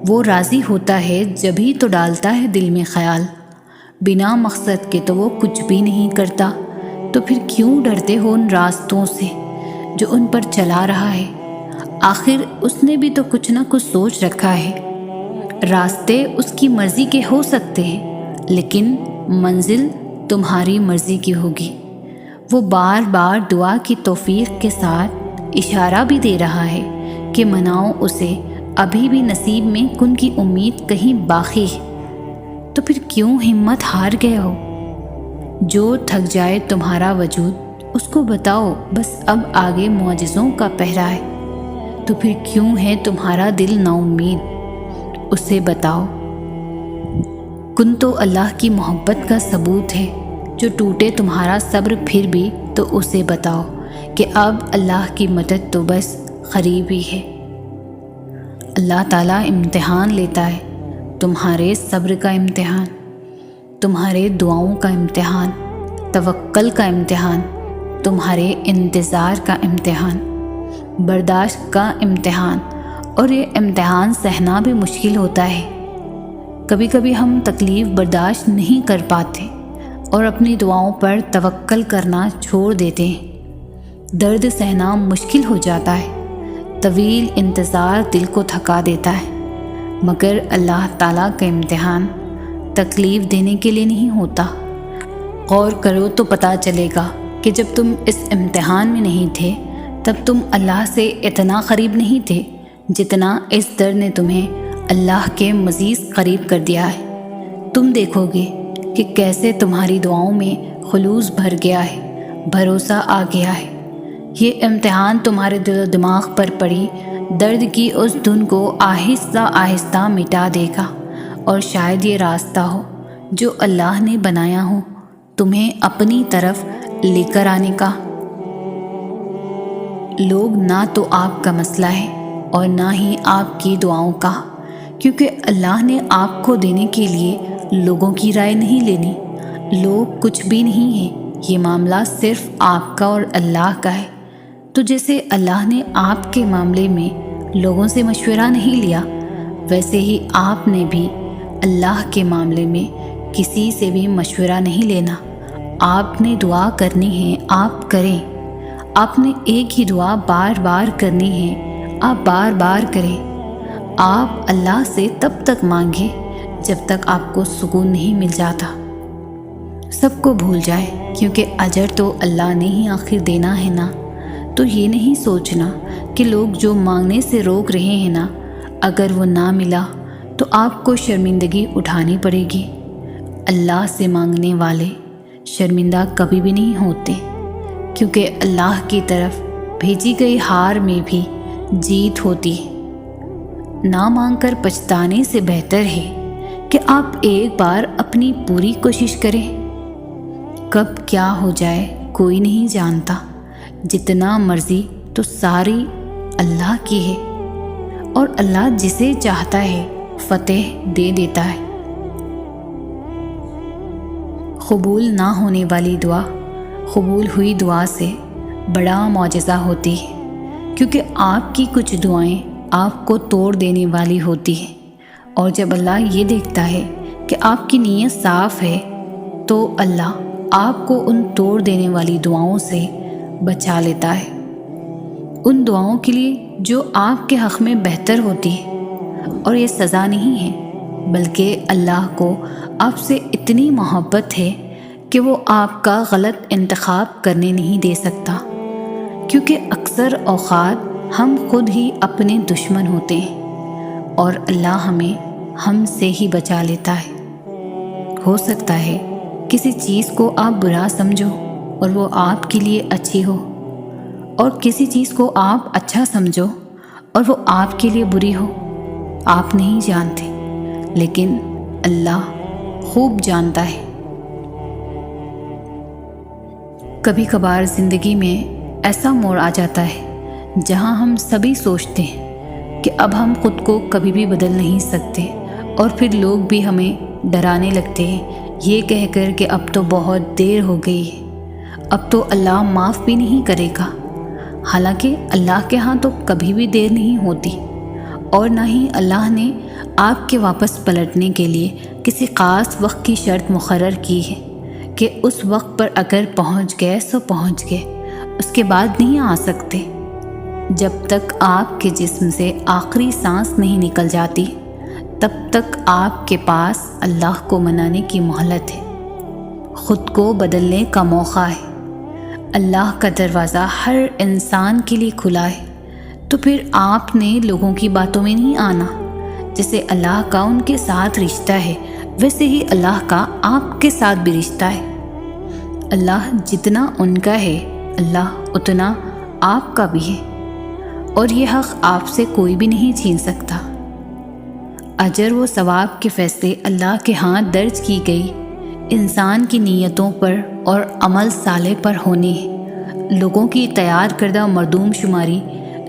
وہ راضی ہوتا ہے جبھی تو ڈالتا ہے دل میں خیال، بنا مقصد کے تو وہ کچھ بھی نہیں کرتا۔ تو پھر کیوں ڈرتے ہو ان راستوں سے جو ان پر چلا رہا ہے؟ آخر اس نے بھی تو کچھ نہ کچھ سوچ رکھا ہے۔ راستے اس کی مرضی کے ہو سکتے ہیں، لیکن منزل تمہاری مرضی کی ہوگی۔ وہ بار بار دعا کی توفیق کے ساتھ اشارہ بھی دے رہا ہے کہ مناؤ اسے، ابھی بھی نصیب میں کن کی امید کہیں باقی ہے۔ تو پھر کیوں ہمت ہار گئے ہو؟ جو تھک جائے تمہارا وجود اس کو بتاؤ بس اب آگے معجزوں کا پہرا ہے۔ تو پھر کیوں ہے تمہارا دل نا امید؟ اسے بتاؤ۔ کن تو اللہ کی محبت کا ثبوت ہے، جو ٹوٹے تمہارا صبر پھر بھی تو اسے بتاؤ کہ اب اللہ کی مدد تو بس قریب ہی ہے۔ اللہ تعالیٰ امتحان لیتا ہے، تمہارے صبر کا امتحان، تمہارے دعاؤں کا امتحان، توکل کا امتحان، تمہارے انتظار کا امتحان، برداشت کا امتحان، اور یہ امتحان سہنا بھی مشکل ہوتا ہے۔ کبھی کبھی ہم تکلیف برداشت نہیں کر پاتے اور اپنی دعاؤں پر توکل کرنا چھوڑ دیتے ہیں۔ درد سہنا مشکل ہو جاتا ہے، طویل انتظار دل کو تھکا دیتا ہے، مگر اللہ تعالیٰ کا امتحان تکلیف دینے کے لیے نہیں ہوتا۔ غور کرو تو پتہ چلے گا کہ جب تم اس امتحان میں نہیں تھے تب تم اللہ سے اتنا قریب نہیں تھے جتنا اس درد نے تمہیں اللہ کے مزید قریب کر دیا ہے۔ تم دیکھو گے کہ کیسے تمہاری دعاؤں میں خلوص بھر گیا ہے، بھروسہ آ گیا ہے۔ یہ امتحان تمہارے دل و دماغ پر پڑی درد کی اس دھن کو آہستہ آہستہ مٹا دے گا، اور شاید یہ راستہ ہو جو اللہ نے بنایا ہو تمہیں اپنی طرف لے کر آنے کا۔ لوگ نہ تو آپ کا مسئلہ ہے اور نہ ہی آپ کی دعاؤں کا، کیونکہ اللہ نے آپ کو دینے کے لیے لوگوں کی رائے نہیں لینی۔ لوگ کچھ بھی نہیں ہیں، یہ معاملہ صرف آپ کا اور اللہ کا ہے۔ تو جیسے اللہ نے آپ کے معاملے میں لوگوں سے مشورہ نہیں لیا، ویسے ہی آپ نے بھی اللہ کے معاملے میں کسی سے بھی مشورہ نہیں لینا۔ آپ نے دعا کرنی ہے، آپ کریں۔ آپ نے ایک ہی دعا بار بار کرنی ہے، آپ بار بار کریں۔ آپ اللہ سے تب تک مانگیں جب تک آپ کو سکون نہیں مل جاتا۔ سب کو بھول جائے، کیونکہ اجر تو اللہ نے ہی آخر دینا ہے نا۔ تو یہ نہیں سوچنا کہ لوگ جو مانگنے سے روک رہے ہیں نا، اگر وہ نہ ملا تو آپ کو شرمندگی اٹھانی پڑے گی۔ اللہ سے مانگنے والے شرمندہ کبھی بھی نہیں ہوتے، کیونکہ اللہ کی طرف بھیجی گئی ہار میں بھی جیت ہوتی ہے۔ نہ مانگ کر پچھتانے سے بہتر ہے کہ آپ ایک بار اپنی پوری کوشش کریں۔ کب کیا ہو جائے کوئی نہیں جانتا، جتنا مرضی تو ساری اللہ کی ہے، اور اللہ جسے چاہتا ہے فتح دے دیتا ہے۔ قبول نہ ہونے والی دعا قبول ہوئی دعا سے بڑا معجزہ ہوتی ہے، کیونکہ آپ کی کچھ دعائیں آپ کو توڑ دینے والی ہوتی ہیں، اور جب اللہ یہ دیکھتا ہے کہ آپ کی نیت صاف ہے تو اللہ آپ کو ان توڑ دینے والی دعاؤں سے بچا لیتا ہے۔ ان دعاؤں کے لیے جو آپ کے حق میں بہتر ہوتی ہے، اور یہ سزا نہیں ہے، بلکہ اللہ کو آپ سے اتنی محبت ہے کہ وہ آپ کا غلط انتخاب کرنے نہیں دے سکتا، کیونکہ اکثر اوقات ہم خود ہی اپنے دشمن ہوتے ہیں اور اللہ ہمیں ہم سے ہی بچا لیتا ہے۔ ہو سکتا ہے کسی چیز کو آپ برا سمجھو اور وہ آپ کے لیے اچھی ہو، اور کسی چیز کو آپ اچھا سمجھو اور وہ آپ کے لیے بری ہو۔ آپ نہیں جانتے، لیکن اللہ خوب جانتا ہے۔ کبھی کبھار زندگی میں ایسا موڑ آ جاتا ہے جہاں ہم سبھی سوچتے ہیں کہ اب ہم خود کو کبھی بھی بدل نہیں سکتے، اور پھر لوگ بھی ہمیں ڈرانے لگتے ہیں یہ کہہ کر کہ اب تو بہت دیر ہو گئی ہے، اب تو اللہ معاف بھی نہیں کرے گا۔ حالانکہ اللہ کے ہاں تو کبھی بھی دیر نہیں ہوتی، اور نہ ہی اللہ نے آپ کے واپس پلٹنے کے لیے کسی خاص وقت کی شرط مقرر کی ہے کہ اس وقت پر اگر پہنچ گئے سو پہنچ گئے، اس کے بعد نہیں آ سکتے۔ جب تک آپ کے جسم سے آخری سانس نہیں نکل جاتی، تب تک آپ کے پاس اللہ کو منانے کی مہلت ہے، خود کو بدلنے کا موقع ہے۔ اللہ کا دروازہ ہر انسان کے لیے کھلا ہے، تو پھر آپ نے لوگوں کی باتوں میں نہیں آنا۔ جیسے اللہ کا ان کے ساتھ رشتہ ہے، ویسے ہی اللہ کا آپ کے ساتھ بھی رشتہ ہے۔ اللہ جتنا ان کا ہے، اللہ اتنا آپ کا بھی ہے، اور یہ حق آپ سے کوئی بھی نہیں چھین سکتا۔ اجر و ثواب کے فیصلے اللہ کے ہاں درج کی گئی انسان کی نیتوں پر اور عمل صالح پر ہونے ہیں، لوگوں کی تیار کردہ مردوم شماری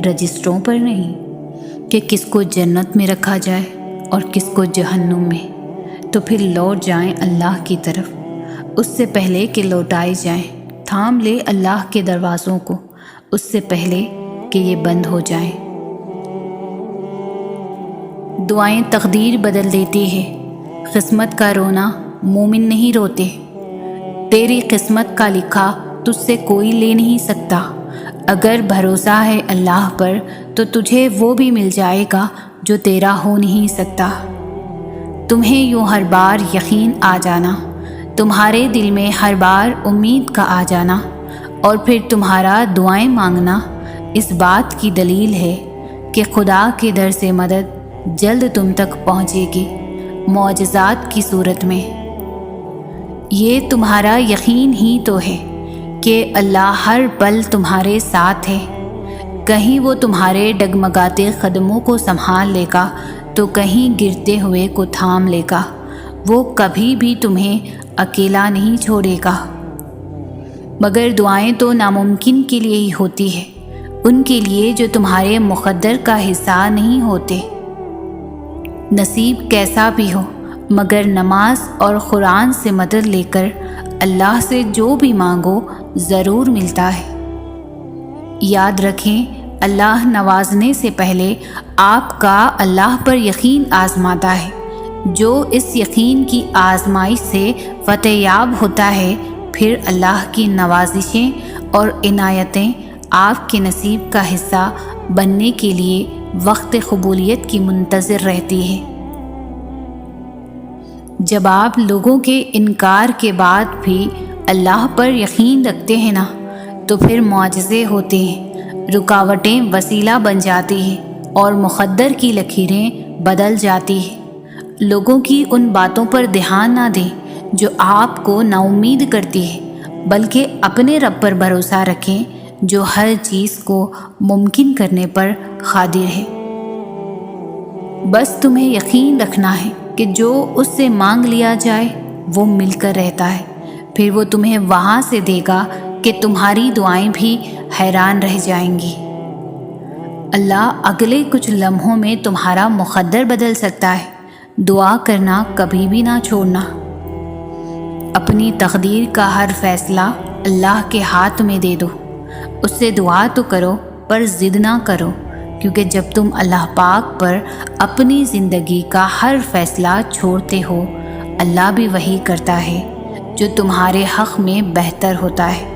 رجسٹروں پر نہیں کہ کس کو جنت میں رکھا جائے اور کس کو جہنم میں۔ تو پھر لوٹ جائیں اللہ کی طرف، اس سے پہلے کہ لوٹائے جائیں۔ تھام لے اللہ کے دروازوں کو اس سے پہلے کہ یہ بند ہو جائیں۔ دعائیں تقدیر بدل دیتی ہے، قسمت کا رونا مومن نہیں روتے۔ تیری قسمت کا لکھا تجھ سے کوئی لے نہیں سکتا۔ اگر بھروسہ ہے اللہ پر تو تجھے وہ بھی مل جائے گا جو تیرا ہو نہیں سکتا۔ تمہیں یوں ہر بار یقین آ جانا، تمہارے دل میں ہر بار امید کا آ جانا، اور پھر تمہارا دعائیں مانگنا اس بات کی دلیل ہے کہ خدا کے در سے مدد جلد تم تک پہنچے گی، معجزات کی صورت میں۔ یہ تمہارا یقین ہی تو ہے کہ اللہ ہر پل تمہارے ساتھ ہے۔ کہیں وہ تمہارے ڈگمگاتے قدموں کو سنبھال لے گا تو کہیں گرتے ہوئے کو تھام لے گا۔ وہ کبھی بھی تمہیں اکیلا نہیں چھوڑے گا۔ مگر دعائیں تو ناممکن کے لیے ہی ہوتی ہے، ان کے لیے جو تمہارے مقدر کا حصہ نہیں ہوتے۔ نصیب کیسا بھی ہو، مگر نماز اور قرآن سے مدد لے کر اللہ سے جو بھی مانگو ضرور ملتا ہے۔ یاد رکھیں، اللہ نوازنے سے پہلے آپ کا اللہ پر یقین آزماتا ہے۔ جو اس یقین کی آزمائش سے فتح یاب ہوتا ہے، پھر اللہ کی نوازشیں اور عنایتیں آپ کے نصیب کا حصہ بننے کے لیے وقت قبولیت کی منتظر رہتی ہے۔ جب آپ لوگوں کے انکار کے بعد بھی اللہ پر یقین رکھتے ہیں نا، تو پھر معجزے ہوتے ہیں، رکاوٹیں وسیلہ بن جاتی ہیں اور مقدر کی لکیریں بدل جاتی ہیں۔ لوگوں کی ان باتوں پر دھیان نہ دیں جو آپ کو نا امید کرتی ہے، بلکہ اپنے رب پر بھروسہ رکھیں جو ہر چیز کو ممکن کرنے پر قادر ہے۔ بس تمہیں یقین رکھنا ہے کہ جو اس سے مانگ لیا جائے وہ مل کر رہتا ہے، پھر وہ تمہیں وہاں سے دے گا کہ تمہاری دعائیں بھی حیران رہ جائیں گی۔ اللہ اگلے کچھ لمحوں میں تمہارا مقدر بدل سکتا ہے۔ دعا کرنا کبھی بھی نہ چھوڑنا۔ اپنی تقدیر کا ہر فیصلہ اللہ کے ہاتھ میں دے دو۔ اس سے دعا تو کرو پر ضد نہ کرو، کیونکہ جب تم اللہ پاک پر اپنی زندگی کا ہر فیصلہ چھوڑتے ہو، اللہ بھی وہی کرتا ہے جو تمہارے حق میں بہتر ہوتا ہے۔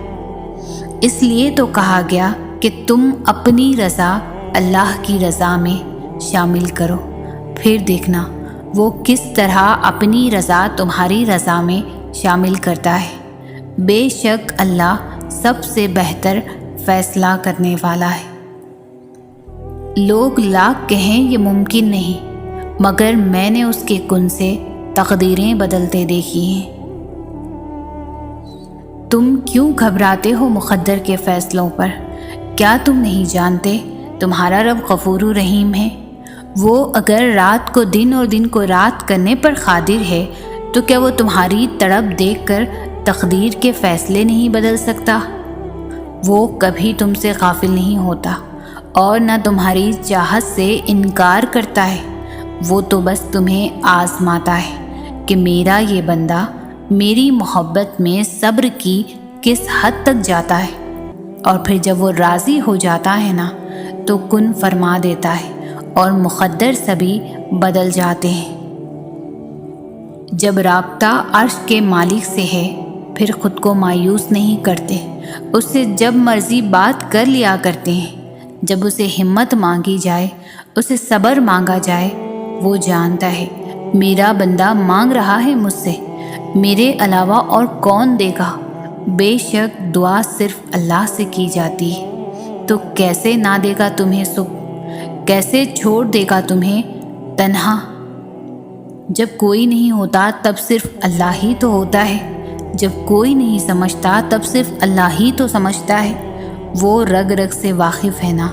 اس لیے تو کہا گیا کہ تم اپنی رضا اللہ کی رضا میں شامل کرو، پھر دیکھنا وہ کس طرح اپنی رضا تمہاری رضا میں شامل کرتا ہے۔ بے شک اللہ سب سے بہتر فیصلہ کرنے والا ہے۔ لوگ لاکھ کہیں یہ ممکن نہیں، مگر میں نے اس کے کن سے تقدیریں بدلتے دیکھی ہیں۔ تم کیوں گھبراتے ہو مقدر کے فیصلوں پر؟ کیا تم نہیں جانتے تمہارا رب غفور و رحیم ہے؟ وہ اگر رات کو دن اور دن کو رات کرنے پر قادر ہے تو کیا وہ تمہاری تڑپ دیکھ کر تقدیر کے فیصلے نہیں بدل سکتا؟ وہ کبھی تم سے غافل نہیں ہوتا اور نہ تمہاری چاہت سے انکار کرتا ہے۔ وہ تو بس تمہیں آزماتا ہے کہ میرا یہ بندہ میری محبت میں صبر کی کس حد تک جاتا ہے، اور پھر جب وہ راضی ہو جاتا ہے نا تو کن فرما دیتا ہے اور مقدر سبھی بدل جاتے ہیں۔ جب رابطہ عرش کے مالک سے ہے پھر خود کو مایوس نہیں کرتے، اس سے جب مرضی بات کر لیا کرتے ہیں۔ جب اسے ہمت مانگی جائے، اسے صبر مانگا جائے، وہ جانتا ہے میرا بندہ مانگ رہا ہے مجھ سے، میرے علاوہ اور کون دے گا؟ بے شک دعا صرف اللہ سے کی جاتی ہے، تو کیسے نہ دے گا تمہیں سکھ؟ کیسے چھوڑ دے گا تمہیں تنہا؟ جب کوئی نہیں ہوتا تب صرف اللہ ہی تو ہوتا ہے، جب کوئی نہیں سمجھتا تب صرف اللہ ہی تو سمجھتا ہے۔ وہ رگ رگ سے واقف ہے نا،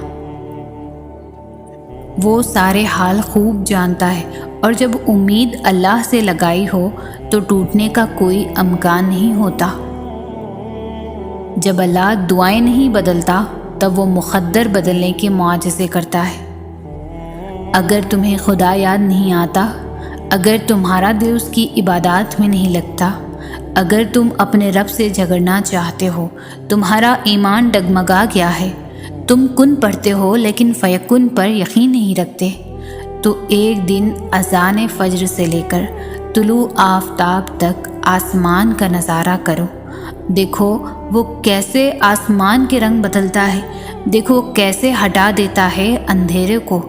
وہ سارے حال خوب جانتا ہے، اور جب امید اللہ سے لگائی ہو تو ٹوٹنے کا کوئی امکان نہیں ہوتا۔ جب اللہ دعائیں نہیں بدلتا تب وہ مقدر بدلنے کے معجزے کرتا ہے۔ اگر تمہیں خدا یاد نہیں آتا، اگر تمہارا دل اس کی عبادات میں نہیں لگتا، اگر تم اپنے رب سے جھگڑنا چاہتے ہو، تمہارا ایمان ڈگمگا گیا ہے، تم کن پڑھتے ہو لیکن فیکن پر یقین نہیں رکھتے، تو ایک دن اذان فجر سے لے کر طلوع آفتاب تک آسمان کا نظارہ کرو۔ دیکھو وہ کیسے آسمان کے رنگ بدلتا ہے، دیکھو کیسے ہٹا دیتا ہے اندھیرے کو،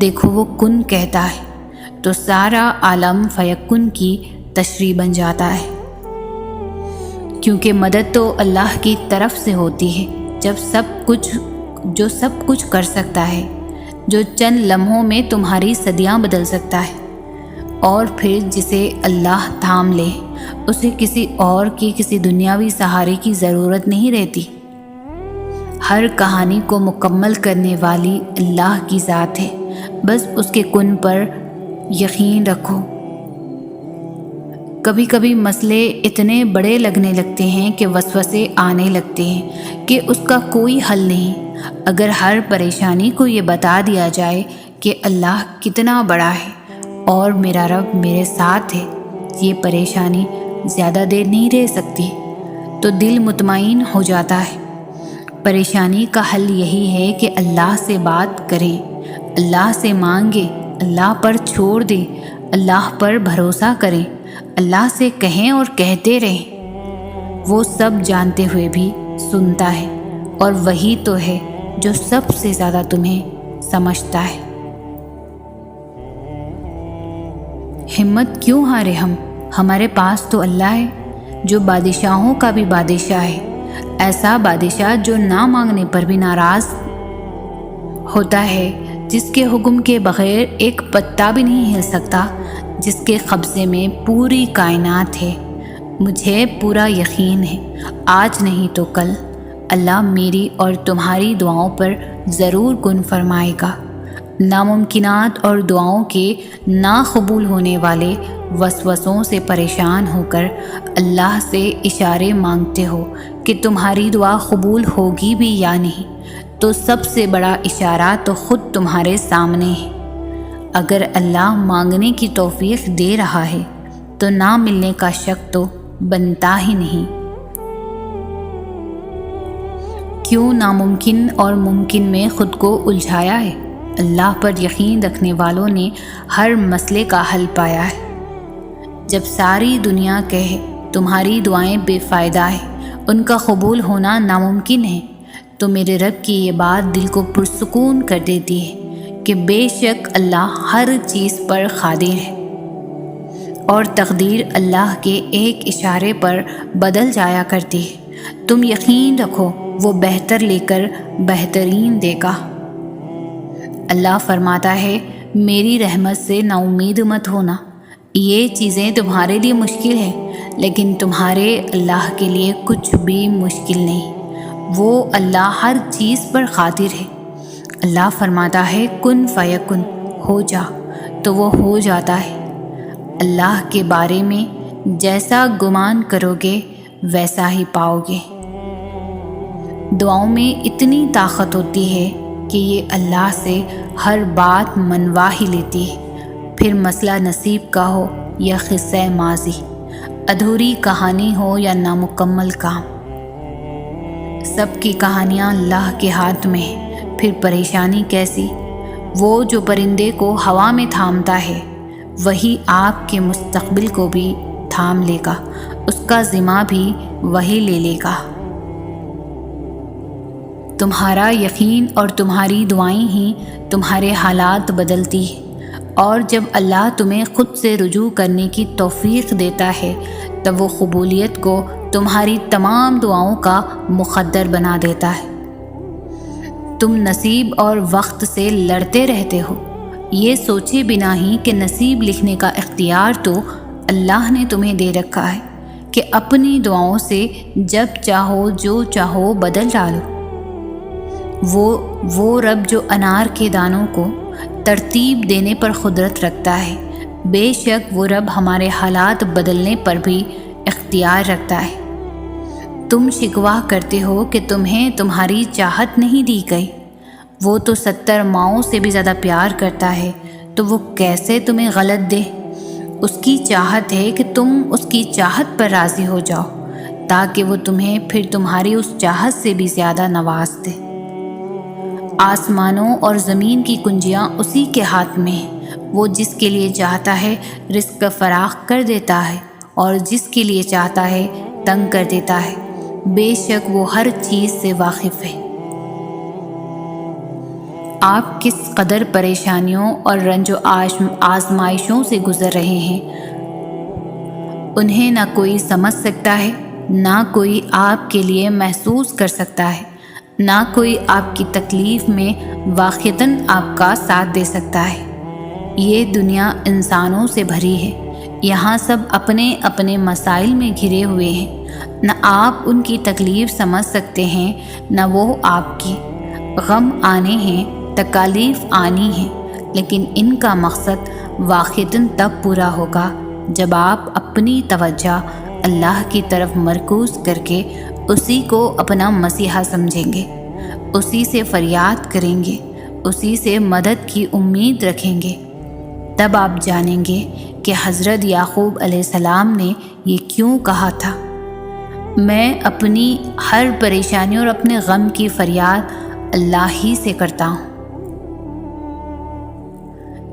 دیکھو وہ کن کہتا ہے تو سارا عالم فیکن کی تشریح بن جاتا ہے۔ کیونکہ مدد تو اللہ کی طرف سے ہوتی ہے، جو سب کچھ کر سکتا ہے، جو چند لمحوں میں تمہاری صدیاں بدل سکتا ہے، اور پھر جسے اللہ تھام لے اسے کسی اور کی کسی دنیاوی سہارے کی ضرورت نہیں رہتی۔ ہر کہانی کو مکمل کرنے والی اللہ کی ذات ہے، بس اس کے کن پر یقین رکھو۔ کبھی کبھی مسئلے اتنے بڑے لگنے لگتے ہیں کہ وسوسے آنے لگتے ہیں کہ اس کا کوئی حل نہیں۔ اگر ہر پریشانی کو یہ بتا دیا جائے کہ اللہ کتنا بڑا ہے اور میرا رب میرے ساتھ ہے، یہ پریشانی زیادہ دیر نہیں رہ سکتی، تو دل مطمئن ہو جاتا ہے۔ پریشانی کا حل یہی ہے کہ اللہ سے بات کریں، اللہ سے مانگیں، اللہ پر چھوڑ دیں، اللہ پر بھروسہ کریں، اللہ سے کہیں اور کہتے رہیں۔ وہ سب جانتے ہوئے بھی سنتا ہے، اور وہی تو ہے جو سب سے زیادہ تمہیں سمجھتا ہے۔ ہمت کیوں ہارے ہم؟ ہمارے پاس تو اللہ ہے جو بادشاہوں کا بھی بادشاہ ہے، ایسا بادشاہ جو نہ مانگنے پر بھی ناراض ہوتا ہے، جس کے حکم کے بغیر ایک پتا بھی نہیں ہل سکتا، جس کے قبضے میں پوری کائنات ہے۔ مجھے پورا یقین ہے آج نہیں تو کل اللہ میری اور تمہاری دعاؤں پر ضرور کن فرمائے گا۔ ناممکنات اور دعاؤں کے نا قبول ہونے والے وسوسوں سے پریشان ہو کر اللہ سے اشارے مانگتے ہو کہ تمہاری دعا قبول ہوگی بھی یا نہیں، تو سب سے بڑا اشارہ تو خود تمہارے سامنے ہے۔ اگر اللہ مانگنے کی توفیق دے رہا ہے تو نہ ملنے کا شک تو بنتا ہی نہیں۔ کیوں ناممکن اور ممکن میں خود کو الجھایا ہے؟ اللہ پر یقین رکھنے والوں نے ہر مسئلے کا حل پایا ہے۔ جب ساری دنیا کہے تمہاری دعائیں بے فائدہ ہیں، ان کا قبول ہونا ناممکن ہے، تو میرے رب کی یہ بات دل کو پرسکون کر دیتی ہے کہ بے شک اللہ ہر چیز پر قادر ہے، اور تقدیر اللہ کے ایک اشارے پر بدل جایا کرتی ہے۔ تم یقین رکھو وہ بہتر لے کر بہترین دے گا۔ اللہ فرماتا ہے میری رحمت سے نا امید مت ہونا، یہ چیزیں تمہارے لیے مشکل ہیں لیکن تمہارے اللہ کے لیے کچھ بھی مشکل نہیں، وہ اللہ ہر چیز پر قادر ہے۔ اللہ فرماتا ہے کن فیکن، ہو جا تو وہ ہو جاتا ہے۔ اللہ کے بارے میں جیسا گمان کرو گے ویسا ہی پاؤ گے۔ دعاؤں میں اتنی طاقت ہوتی ہے کہ یہ اللہ سے ہر بات منوا ہی لیتی ہے، پھر مسئلہ نصیب کا ہو یا قصہ ماضی، ادھوری کہانی ہو یا نامکمل کام، سب کی کہانیاں اللہ کے ہاتھ میں ہے۔ پھر پریشانی کیسی؟ وہ جو پرندے کو ہوا میں تھامتا ہے وہی آپ کے مستقبل کو بھی تھام لے گا، اس کا ذمہ بھی وہی لے لے گا۔ تمہارا یقین اور تمہاری دعائیں ہی تمہارے حالات بدلتی ہیں، اور جب اللہ تمہیں خود سے رجوع کرنے کی توفیق دیتا ہے تب وہ قبولیت کو تمہاری تمام دعاؤں کا مقدر بنا دیتا ہے۔ تم نصیب اور وقت سے لڑتے رہتے ہو، یہ سوچے بنا ہی کہ نصیب لکھنے کا اختیار تو اللہ نے تمہیں دے رکھا ہے کہ اپنی دعاؤں سے جب چاہو جو چاہو بدل ڈالو۔ وہ رب جو انار کے دانوں کو ترتیب دینے پر قدرت رکھتا ہے، بے شک وہ رب ہمارے حالات بدلنے پر بھی اختیار رکھتا ہے۔ تم شکوہ کرتے ہو کہ تمہیں تمہاری چاہت نہیں دی گئی، وہ تو 70 ماؤں سے بھی زیادہ پیار کرتا ہے، تو وہ کیسے تمہیں غلط دے؟ اس کی چاہت ہے کہ تم اس کی چاہت پر راضی ہو جاؤ تاکہ وہ تمہیں پھر تمہاری اس چاہت سے بھی زیادہ نواز دے۔ آسمانوں اور زمین کی کنجیاں اسی کے ہاتھ میں ہیں، وہ جس کے لیے چاہتا ہے رزق فراخ کر دیتا ہے اور جس کے لیے چاہتا ہے تنگ کر دیتا ہے، بے شک وہ ہر چیز سے واقف ہے۔ آپ کس قدر پریشانیوں اور رنج و آزمائشوں سے گزر رہے ہیں، انہیں نہ کوئی سمجھ سکتا ہے، نہ کوئی آپ کے لیے محسوس کر سکتا ہے، نہ کوئی آپ کی تکلیف میں واقعتاً آپ کا ساتھ دے سکتا ہے۔ یہ دنیا انسانوں سے بھری ہے، یہاں سب اپنے اپنے مسائل میں گھرے ہوئے ہیں، نہ آپ ان کی تکلیف سمجھ سکتے ہیں نہ وہ آپ کی۔ غم آنے ہیں، تکالیف آنی ہیں، لیکن ان کا مقصد واقعتاً تب پورا ہوگا جب آپ اپنی توجہ اللہ کی طرف مرکوز کر کے اسی کو اپنا مسیحا سمجھیں گے، اسی سے فریاد کریں گے، اسی سے مدد کی امید رکھیں گے۔ تب آپ جانیں گے کہ حضرت یعقوب علیہ السلام نے یہ کیوں کہا تھا، میں اپنی ہر پریشانی اور اپنے غم کی فریاد اللہ ہی سے کرتا ہوں۔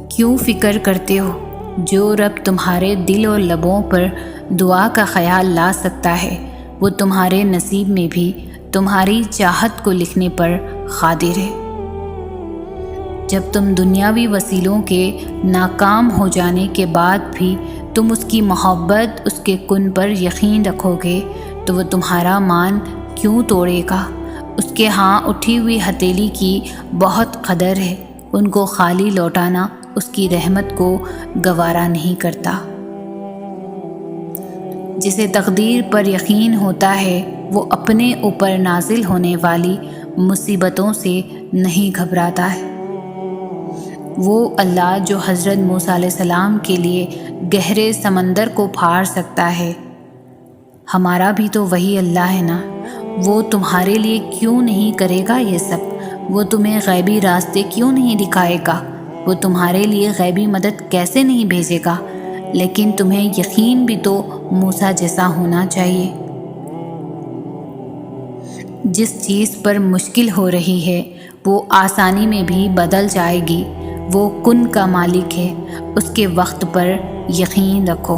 کیوں فکر کرتے ہو؟ جو رب تمہارے دل اور لبوں پر دعا کا خیال لا سکتا ہے وہ تمہارے نصیب میں بھی تمہاری چاہت کو لکھنے پر قادر ہے۔ جب تم دنیاوی وسیلوں کے ناکام ہو جانے کے بعد بھی تم اس کی محبت، اس کے کن پر یقین رکھو گے تو وہ تمہارا مان کیوں توڑے گا؟ اس کے ہاں اٹھی ہوئی ہتھیلی کی بہت قدر ہے، ان کو خالی لوٹانا اس کی رحمت کو گوارا نہیں کرتا۔ جسے تقدیر پر یقین ہوتا ہے وہ اپنے اوپر نازل ہونے والی مصیبتوں سے نہیں گھبراتا ہے۔ وہ اللہ جو حضرت موسیٰ علیہ السلام کے لیے گہرے سمندر کو پھاڑ سکتا ہے، ہمارا بھی تو وہی اللہ ہے نا، وہ تمہارے لیے کیوں نہیں کرے گا یہ سب؟ وہ تمہیں غیبی راستے کیوں نہیں دکھائے گا؟ وہ تمہارے لیے غیبی مدد کیسے نہیں بھیجے گا؟ لیکن تمہیں یقین بھی تو موسیٰ جیسا ہونا چاہیے۔ جس چیز پر مشکل ہو رہی ہے وہ آسانی میں بھی بدل جائے گی، وہ کن کا مالک ہے، اس کے وقت پر یقین رکھو۔